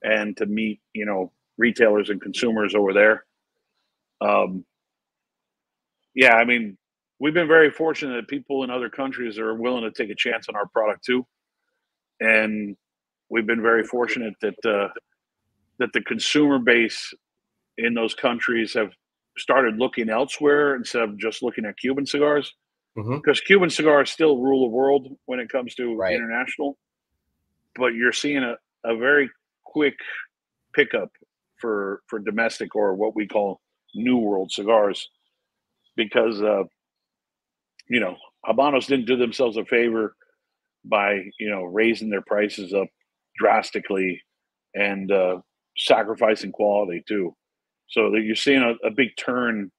B: and to meet, you know, retailers and consumers over there. Um, yeah, I mean, we've been very fortunate that people in other countries are willing to take a chance on our product too. and we've been very fortunate that that the consumer base in those countries have started looking elsewhere instead of just looking at Cuban cigars, because Cuban cigars still rule the world when it comes to international. But you're seeing a very quick pickup for domestic, or what we call New World cigars, because you know, Habanos didn't do themselves a favor by, you know, raising their prices up drastically and sacrificing quality too. So that you're seeing a big turn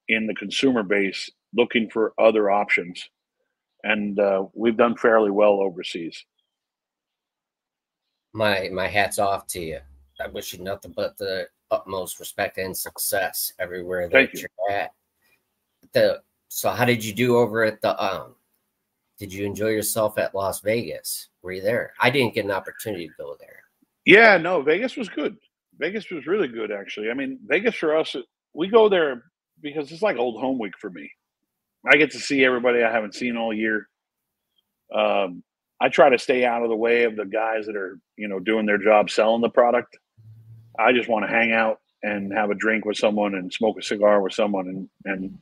B: in the consumer base looking for other options, and we've done fairly well overseas.
A: My hat's off to you. I wish you nothing but the utmost respect and success everywhere that you're at. So how did you do over at the did you enjoy yourself at Las Vegas? Were you there? I didn't get an opportunity to go there.
B: Yeah, no, Vegas was good. Vegas was really good, actually. I mean, Vegas for us, we go there because it's like old home week for me. I get to see everybody I haven't seen all year. I try to stay out of the way of the guys that are, you know, doing their job selling the product. I just want to hang out and have a drink with someone and smoke a cigar with someone and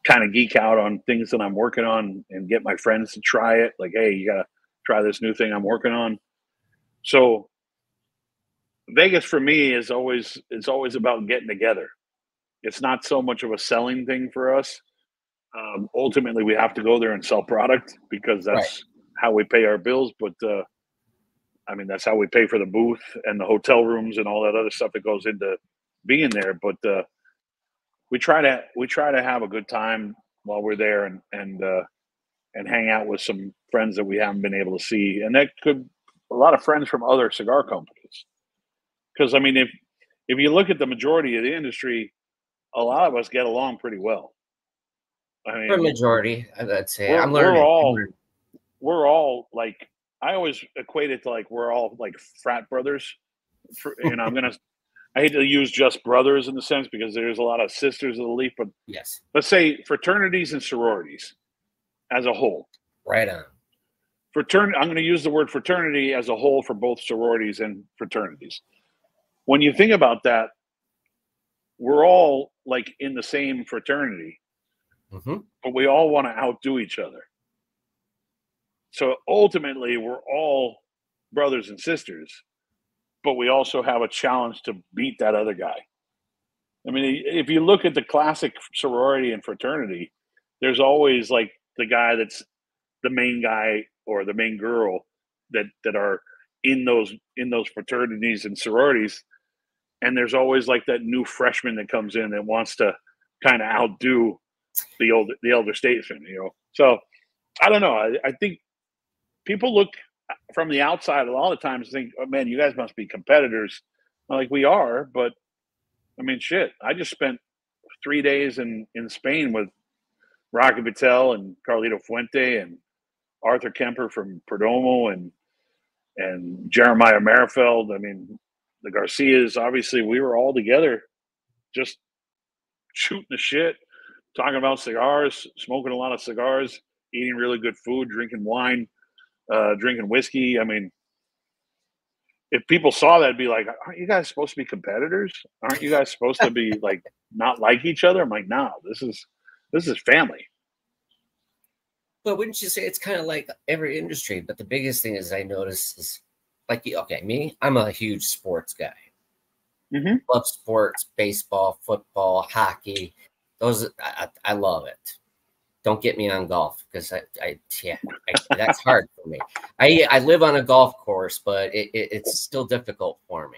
B: kind of geek out on things that I'm working on and get my friends to try it. Like, hey, you got to try this new thing I'm working on. So Vegas for me is always about getting together. It's not so much of a selling thing for us. Ultimately, we have to go there and sell product because that's how we pay our bills. But I mean, that's how we pay for the booth and the hotel rooms and all that other stuff that goes into being there. But we try to have a good time while we're there and hang out with some friends that we haven't been able to see, and that could a lot of friends from other cigar companies. Because I mean, if you look at the majority of the industry, a lot of us get along pretty well. I mean,
A: for a majority, I'd say
B: we're all like, I always equate it to like we're all like frat brothers. You know, I hate to use just brothers in the sense because there's a lot of sisters of the leaf, but
A: yes,
B: let's say fraternities and sororities as a whole.
A: Right on.
B: I'm going to use the word fraternity as a whole for both sororities and fraternities. When you think about that, we're all like in the same fraternity, but we all want to outdo each other. So ultimately, we're all brothers and sisters, but we also have a challenge to beat that other guy. I mean, if you look at the classic sorority and fraternity, there's always like the guy that's the main guy or the main girl that are in those fraternities and sororities, and there's always like that new freshman that comes in that wants to kind of outdo the elder statesman, you know. So I don't know. I think people look from the outside a lot of times think, oh man, you guys must be competitors. Like, we are, but I mean, shit. I just spent 3 days in Spain with Rocky Patel and Carlito Fuente and Arthur Kemper from Perdomo and Jeremiah Merifeld. I mean, the Garcias, obviously, we were all together just shooting the shit, talking about cigars, smoking a lot of cigars, eating really good food, drinking wine, drinking whiskey. I mean, if people saw that, it'd be like, aren't you guys supposed to be competitors? Aren't you guys supposed to be like not like each other? I'm like, no, this is family.
A: But wouldn't you say it's kind of like every industry? But the biggest thing is I notice is like, okay, me, I'm a huge sports guy. Love sports, baseball, football, hockey. Those I love it. Don't get me on golf because that's hard for me. I live on a golf course, but it's still difficult for me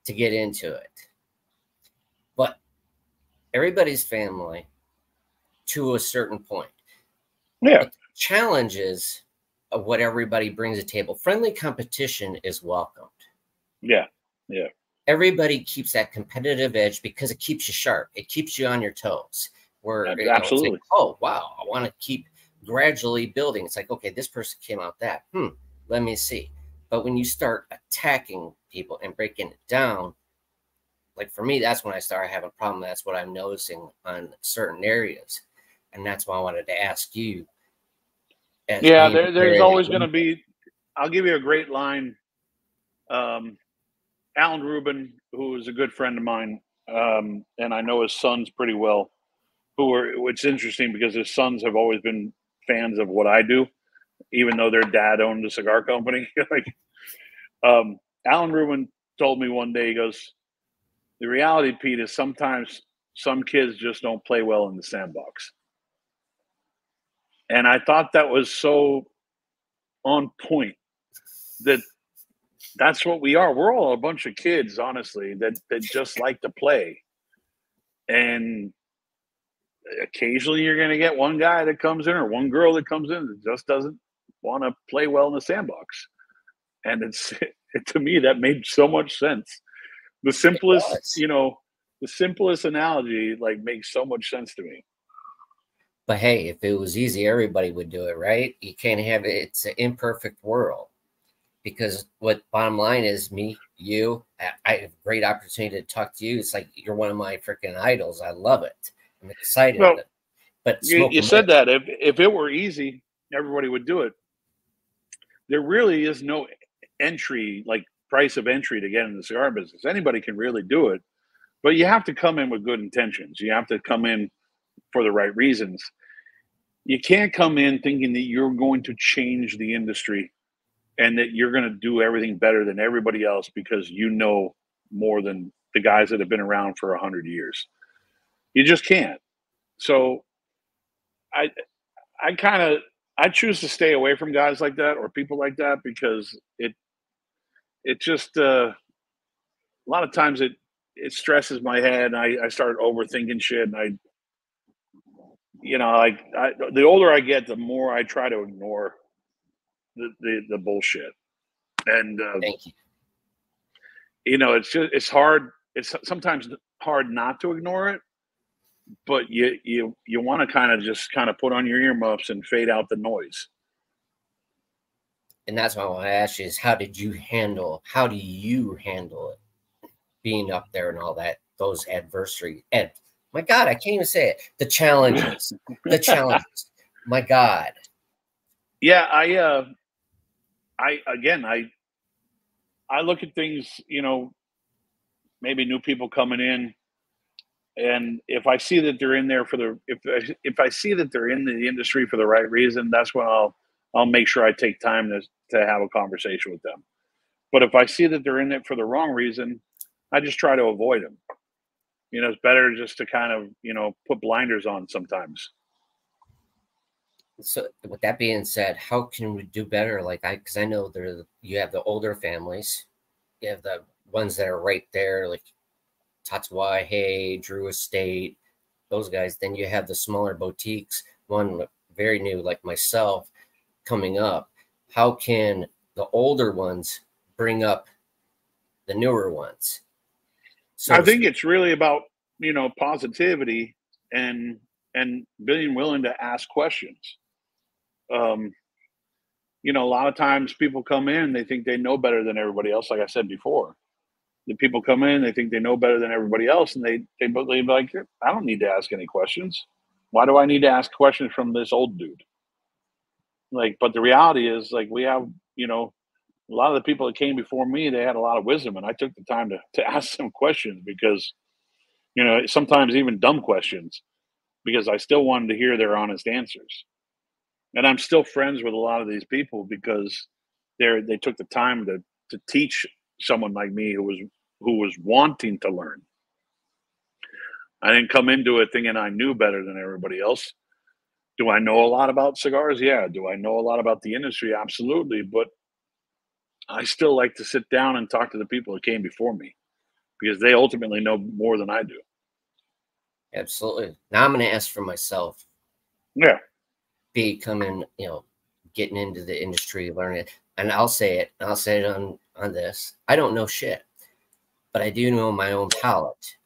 A: to get into it. But everybody's family to a certain point.
B: Yeah.
A: But the challenges of what everybody brings to the table. Friendly competition is welcomed.
B: Yeah. Yeah.
A: Everybody keeps that competitive edge because it keeps you sharp. It keeps you on your toes. Where
B: absolutely,
A: it's like, oh wow, I want to keep gradually building. It's like, okay, this person came out that. Let me see. But when you start attacking people and breaking it down, like for me, that's when I start having a problem. That's what I'm noticing on certain areas, and that's why I wanted to ask you.
B: Yeah, there's always going to be. I'll give you a great line. Alan Rubin, who is a good friend of mine, and I know his sons pretty well, it's interesting because his sons have always been fans of what I do, even though their dad owned a cigar company. Alan Rubin told me one day, he goes, the reality, Pete, is sometimes some kids just don't play well in the sandbox. And I thought that was so on point, that's what we are. We're all a bunch of kids, honestly, that just like to play. And occasionally you're going to get one guy that comes in or one girl that comes in that just doesn't want to play well in the sandbox. And to me, that made so much sense. The simplest, the simplest analogy makes so much sense to me.
A: But hey, if it was easy, everybody would do it, right? You can't have it. It's an imperfect world. Because what bottom line is, me, you, I have a great opportunity to talk to you. It's like you're one of my freaking idols. I love it. I'm excited.
B: Well,
A: but
B: you said that if it were easy, everybody would do it. There really is no entry, price of entry to get in the cigar business. Anybody can really do it, but you have to come in with good intentions. You have to come in for the right reasons. You can't come in thinking that you're going to change the industry and that you're going to do everything better than everybody else because you know more than the guys that have been around for 100 years. You just can't. So I choose to stay away from guys like that or people like that because it just a lot of times it stresses my head and I start overthinking shit, and the older I get, the more I try to ignore the bullshit. And
A: thank you.
B: It's hard. It's sometimes hard not to ignore it, but you want to kind of put on your earmuffs and fade out the noise.
A: And that's what I want to ask you is how do you handle it, being up there and all that, those adversity? And my God, I can't even say it. The challenges, my God.
B: Yeah, I look at things, maybe new people coming in, and if I see that they're in there if I see that they're in the industry for the right reason, that's when I'll make sure I take time to have a conversation with them. But if I see that they're in it for the wrong reason, I just try to avoid them. It's better just to kind of, put blinders on sometimes.
A: So with that being said, how can we do better? Because I know you have the older families, you have the ones that are right there, like Tatuaje, Drew Estate, those guys. Then you have the smaller boutiques, one very new like myself coming up. How can the older ones bring up the newer ones?
B: So I think it's really about, positivity and being willing to ask questions. A lot of times people come in, they think they know better than everybody else. Like I said before, the people come in, they think they know better than everybody else. And they believe I don't need to ask any questions. Why do I need to ask questions from this old dude? But the reality is we have, a lot of the people that came before me, they had a lot of wisdom, and I took the time to ask them questions because, sometimes even dumb questions, because I still wanted to hear their honest answers. And I'm still friends with a lot of these people because they took the time to teach someone like me who was wanting to learn. I didn't come into it thinking I knew better than everybody else. Do I know a lot about cigars? Yeah. Do I know a lot about the industry? Absolutely. But I still like to sit down and talk to the people that came before me because they ultimately know more than I do.
A: Absolutely. Now I'm going to ask for myself.
B: Yeah.
A: Becoming, getting into the industry, learning it. And I'll say it on this. I don't know shit, but I do know my own palate.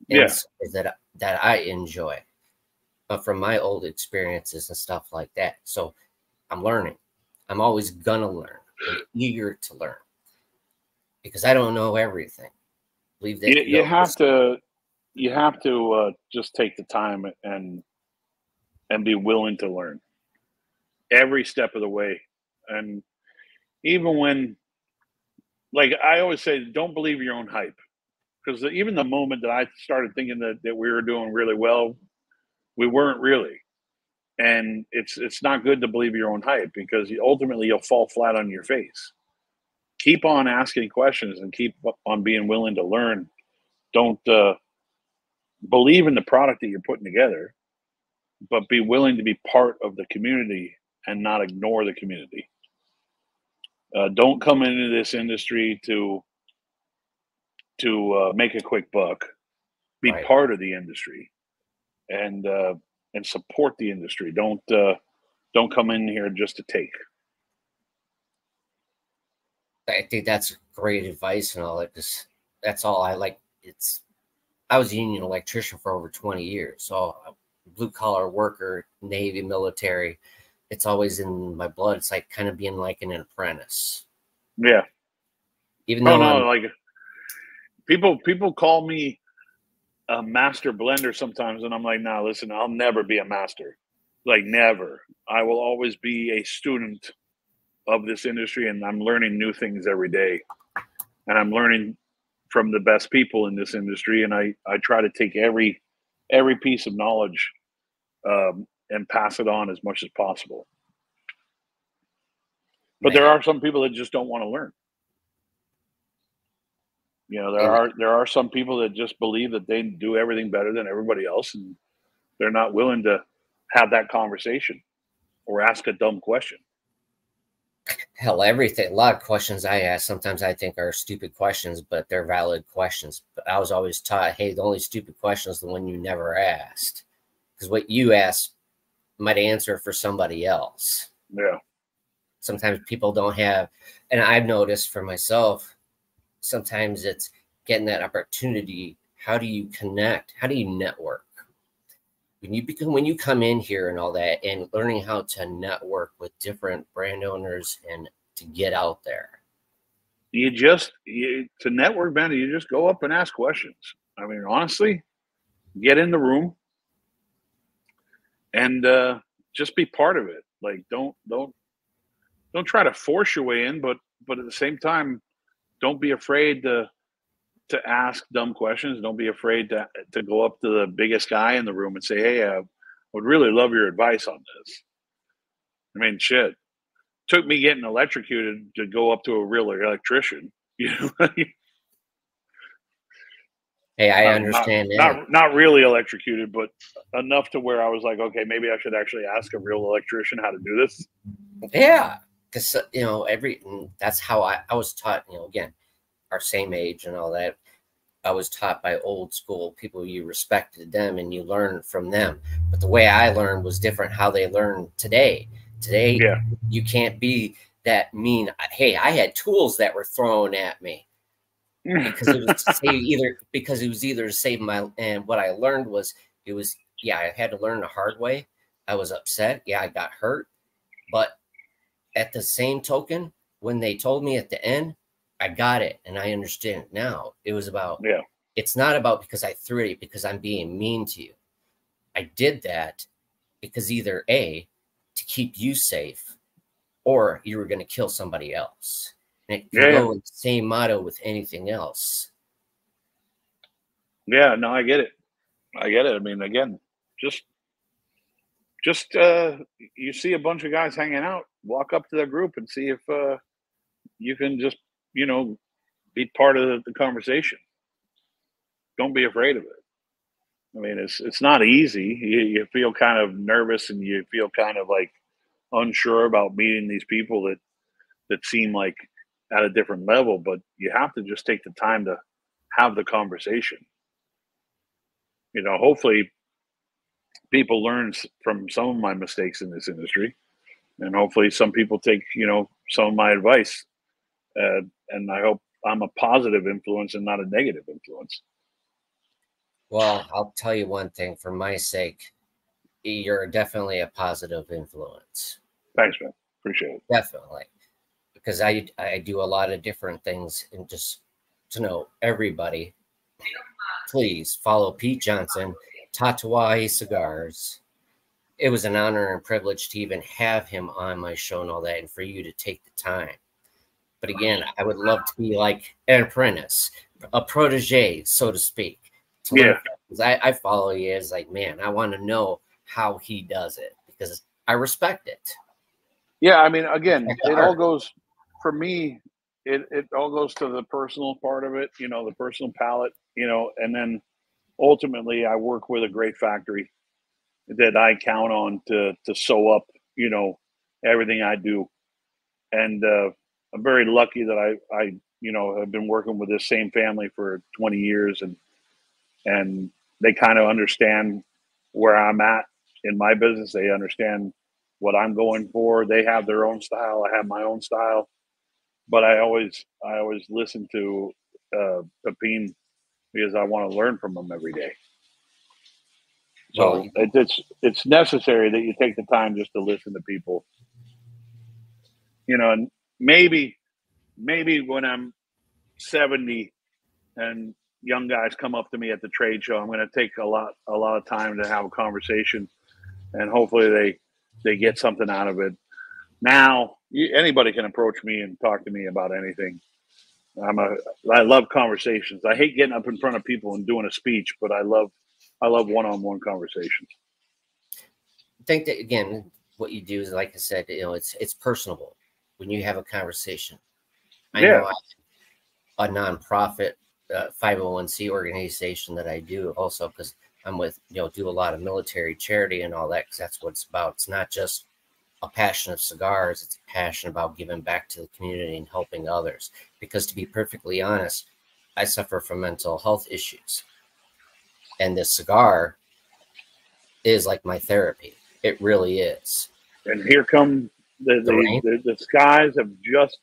B: Yeah.
A: That I enjoy from my old experiences and stuff like that. So I'm learning. I'm always going to learn. I'm eager to learn because I don't know everything. Believe that
B: you have to just take the time and be willing to learn every step of the way. And even when, like I always say, don't believe your own hype. Because even the moment that I started thinking that we were doing really well, we weren't really. And it's not good to believe your own hype, because ultimately you'll fall flat on your face. Keep on asking questions and keep on being willing to learn. Don't believe in the product that you're putting together, but be willing to be part of the community and not ignore the community. Don't come into this industry to make a quick buck. Be
A: Right.
B: part of the industry and support the industry. Don't come in here just to take.
A: I think that's great advice and all that, because that's all I like. I was a union electrician for over 20 years, so blue collar worker, Navy, military. It's always in my blood. It's like kind of being like an apprentice.
B: Yeah.
A: Even though
B: like people call me a master blender sometimes, and I'm like, nah, listen, I'll never be a master. Like, never. I will always be a student of this industry, and I'm learning new things every day. And I'm learning from the best people in this industry, and I try to take every piece of knowledge and pass it on as much as possible. But there are some people that just don't want to learn. You know, there are some people that just believe that they do everything better than everybody else, and they're not willing to have that conversation or ask a dumb question.
A: Hell, everything. A lot of questions I ask, sometimes I think are stupid questions, but they're valid questions. But I was always taught, hey, the only stupid question is the one you never asked, because what you ask might answer for somebody else.
B: Yeah.
A: Sometimes people don't have, and I've noticed for myself, sometimes it's getting that opportunity. How do you connect? How do you network? When you come in here and all that, and learning how to network with different brand owners and to get out there.
B: To network, man, you just go up and ask questions. I mean, honestly, get in the room and just be part of it. Like, don't try to force your way in, but at the same time, don't be afraid to ask dumb questions. Don't be afraid to go up to the biggest guy in the room and say, hey, I would really love your advice on this. I mean, shit. Took me getting electrocuted to go up to a real electrician. You know?
A: Hey, I understand that.
B: Not really electrocuted, but enough to where I was like, okay, maybe I should actually ask a real electrician how to do this.
A: Yeah, because that's how I was taught. Again, our same age and all that. I was taught by old school people. You respected them and you learned from them. But the way I learned was different. How they learn today. Today,
B: yeah.
A: You can't be that mean. Hey, I had tools that were thrown at me because it was to either to save my. And what I learned was I had to learn the hard way. I was upset. Yeah, I got hurt. But at the same token, when they told me at the end, I got it and I understand it now. It was about, It's not about because I threw it, because I'm being mean to you. I did that because either A, to keep you safe, or you were going to kill somebody else. And it can go with the same motto with anything else.
B: Yeah, no, I get it. I mean, again, just you see a bunch of guys hanging out, walk up to their group and see if you can just, be part of the conversation. Don't be afraid of it. I mean, it's not easy. You feel kind of nervous and you feel kind of like unsure about meeting these people that seem like at a different level, but you have to just take the time to have the conversation. Hopefully people learn from some of my mistakes in this industry, and hopefully some people take, some of my advice. And I hope I'm a positive influence and not a negative influence.
A: Well, I'll tell you one thing, for my sake, you're definitely a positive influence.
B: Thanks, man. Appreciate it.
A: Definitely. Because I do a lot of different things, and just to know everybody, please follow Pete Johnson, Tatuaje Cigars. It was an honor and privilege to even have him on my show and all that, and for you to take the time. But again, I would love to be like an apprentice, a protege, so to speak, to learn. I follow you as like, man, I want to know how he does it because I respect it.
B: Yeah, I mean, again, it all goes for me. It all goes to the personal part of it, you know, the personal palate, you know, and then ultimately, I work with a great factory that I count on to sew up, you know, everything I do, and I'm very lucky that I you know have been working with this same family for 20 years, and they kind of understand where I'm at in my business. They understand what I'm going for. They have their own style. I have my own style, but I always listen to Pepin because I want to learn from him every day. So it's necessary that you take the time just to listen to people, you know, and maybe when I'm 70 and young guys come up to me at the trade show, I'm going to take a lot of time to have a conversation, and hopefully they get something out of it. Now anybody can approach me and talk to me about anything. I love conversations. I hate getting up in front of people and doing a speech, but I love one-on-one conversations.
A: I think that again, what you do is, like I said, you know, it's personable when you have a conversation. I know a nonprofit 501c organization that I do also because I'm with, you know, do a lot of military charity and all that because that's what it's about. It's not just a passion of cigars. It's a passion about giving back to the community and helping others. Because to be perfectly honest, I suffer from mental health issues. And this cigar is like my therapy. It really is.
B: And here come the skies have just,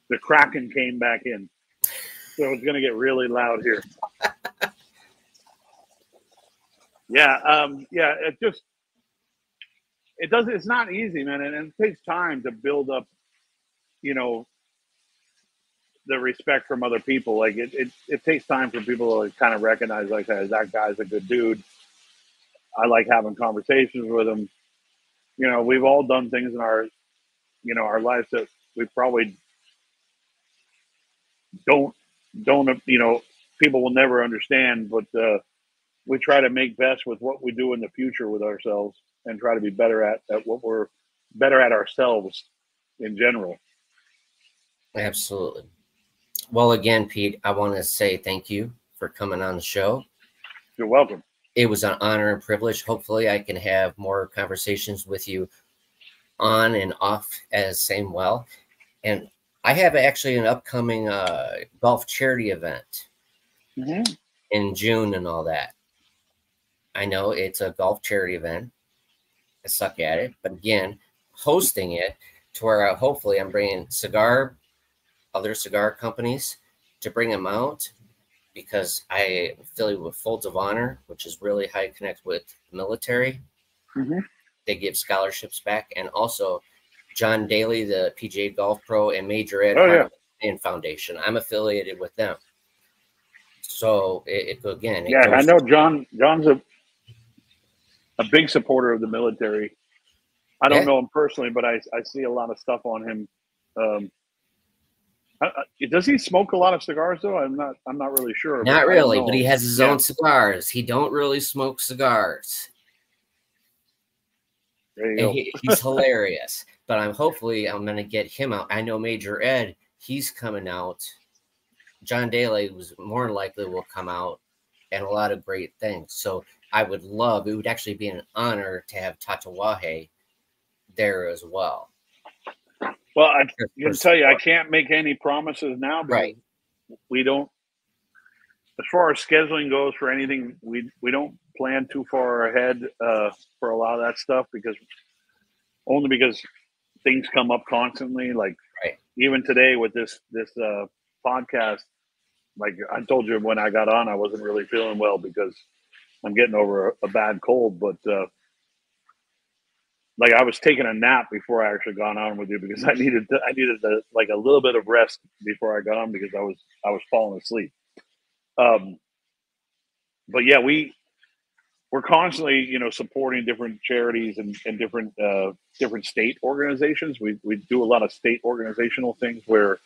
B: the Kraken came back in. So it's going to get really loud here. Yeah, it's not easy, man. And it takes time to build up, you know, the respect from other people. Like it takes time for people to kind of recognize, like, hey, that guy's a good dude. I like having conversations with him. You know, we've all done things in our, you know, our lives that we probably don't, you know, people will never understand, but we try to make best with what we do in the future with ourselves and try to be better at what we're better at ourselves in general.
A: Absolutely. Well, again, Pete, I want to say thank you for coming on the show.
B: You're welcome.
A: It was an honor and privilege. Hopefully I can have more conversations with you on and off as same well. And I have actually an upcoming golf charity event in June and all that. I know it's a golf charity event. I suck at it. But again, hosting it to where hopefully I'm bringing other cigar companies to bring them out because I am affiliated with Folds of Honor, which is really how you connect with the military. They give scholarships back. And also John Daly, the PGA Golf Pro, and Major Ed Foundation. I'm affiliated with them. So again.
B: Yeah, I know John's a big supporter of the military. I don't know him personally, but I see a lot of stuff on him. Does he smoke a lot of cigars though? I'm not really sure.
A: Not really, but he has his own cigars. He don't really smoke cigars.
B: There you go.
A: He's hilarious. But I'm going to get him out. I know Major Ed, he's coming out. John Daly was more likely will come out, and a lot of great things. So I would love, it would actually be an honor to have Tatuaje there as well.
B: Well, I can tell you, I can't make any promises now, but we don't, as far as scheduling goes for anything, we don't plan too far ahead for a lot of that stuff because things come up constantly. Like even today with this podcast, like I told you when I got on, I wasn't really feeling well because I'm getting over a bad cold, but like I was taking a nap before I actually got on with you because I needed like a little bit of rest before I got on because I was falling asleep. But yeah, we're constantly, you know, supporting different charities and different state organizations. We do a lot of state organizational things where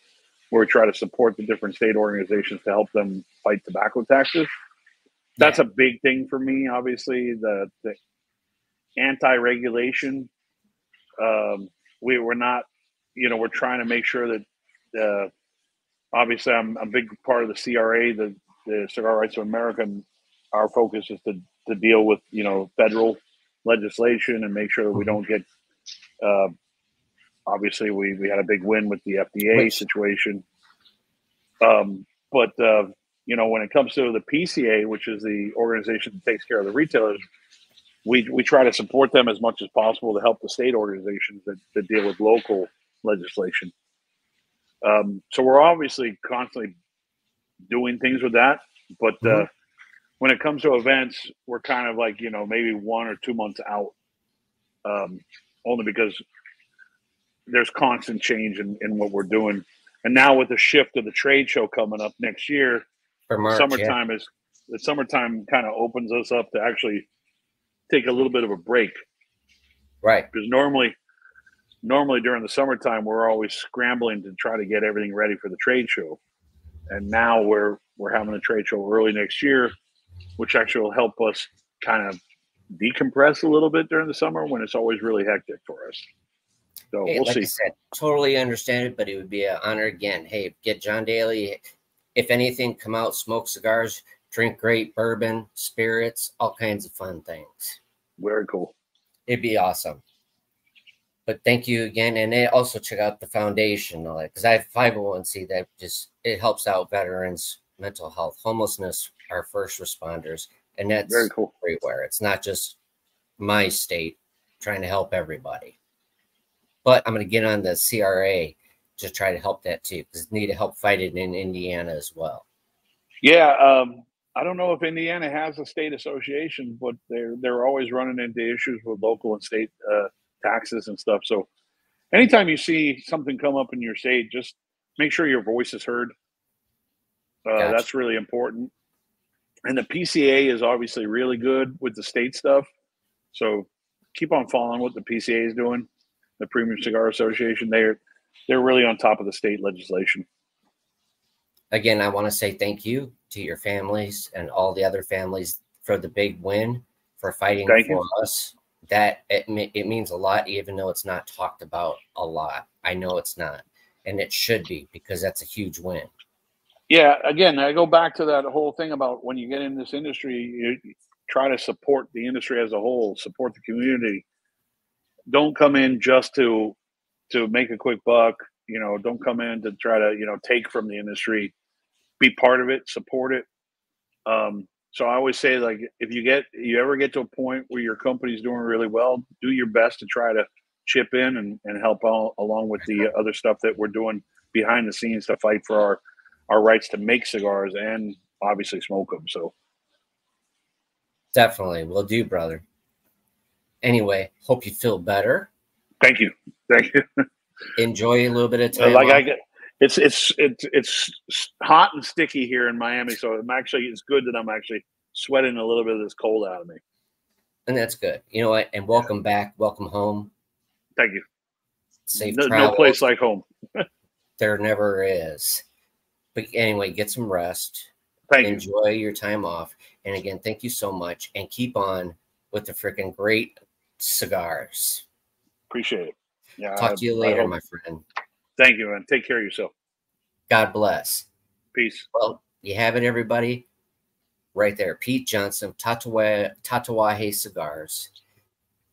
B: where we try to support the different state organizations to help them fight tobacco taxes. That's a big thing for me. Obviously, the anti-regulation. We're not, we're trying to make sure that obviously I'm a big part of the CRA, the Cigar Rights of America, and our focus is to deal with, federal legislation and make sure that we don't get, obviously we had a big win with the FDA situation. But when it comes to the PCA, which is the organization that takes care of the retailers, we try to support them as much as possible to help the state organizations that deal with local legislation. So we're obviously constantly doing things with that, but when it comes to events, we're kind of like, maybe 1 or 2 months out, only because there's constant change in what we're doing. And now with the shift of the trade show coming up next year,
A: for March,
B: the summertime kind of opens us up to actually take a little bit of a break.
A: Right.
B: Because normally during the summertime, we're always scrambling to try to get everything ready for the trade show. And now we're having a trade show early next year, which actually will help us kind of decompress a little bit during the summer when it's always really hectic for us. So we'll see.
A: I said, totally understand it, but it would be an honor again. Hey, get John Daly. If anything, come out, smoke cigars, drink great bourbon, spirits, all kinds of fun things.
B: Very cool.
A: It'd be awesome. But thank you again. And also check out the foundation, because I have 501c that it helps out veterans, mental health, homelessness, our first responders. And that's
B: very cool.
A: Everywhere. It's not just my state trying to help everybody. But I'm going to get on the CRA to try to help that too, because need to help fight it in Indiana as well.
B: Yeah. I don't know if Indiana has a state association, but they're always running into issues with local and state taxes and stuff. So anytime you see something come up in your state, just make sure your voice is heard. Gotcha. That's really important. And the PCA is obviously really good with the state stuff. So keep on following what the PCA is doing. The Premium Cigar Association, they're really on top of the state legislation.
A: Again, I want to say thank you to your families and all the other families for the big win, for fighting for us. That it means a lot, even though it's not talked about a lot. I know it's not, and it should be, because that's a huge win.
B: Yeah, again, I go back to that whole thing about when you get in this industry, you try to support the industry as a whole, support the community. Don't come in just to make a quick buck. Don't come in to try to take from the industry. Be part of it, support it. So I always say, like, if you ever get to a point where your company's doing really well, do your best to try to chip in and help along with the other stuff that we're doing behind the scenes to fight for our rights to make cigars and obviously smoke them. So
A: definitely will do, brother. Anyway, hope you feel better.
B: Thank you.
A: Enjoy a little bit of time.
B: It's hot and sticky here in Miami, so it's good that I'm actually sweating a little bit of this cold out of me.
A: And that's good. You know what? And welcome back. Welcome home.
B: Thank you.
A: Safe
B: no place like home.
A: There never is. But anyway, get some rest. Enjoy your time off. And again, thank you so much. And keep on with the freaking great cigars.
B: Appreciate it. Yeah.
A: Talk to you later, my friend.
B: Thank you, man. Take care of yourself.
A: God bless.
B: Peace.
A: Well, you have it, everybody. Right there. Pete Johnson, Tatuaje Cigars.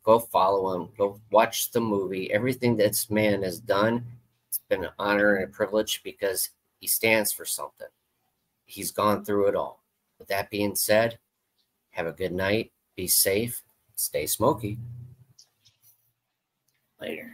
A: Go follow him. Go watch the movie. Everything this man has done, it's been an honor and a privilege because he stands for something. He's gone through it all. With that being said, have a good night. Be safe. Stay smoky. Later.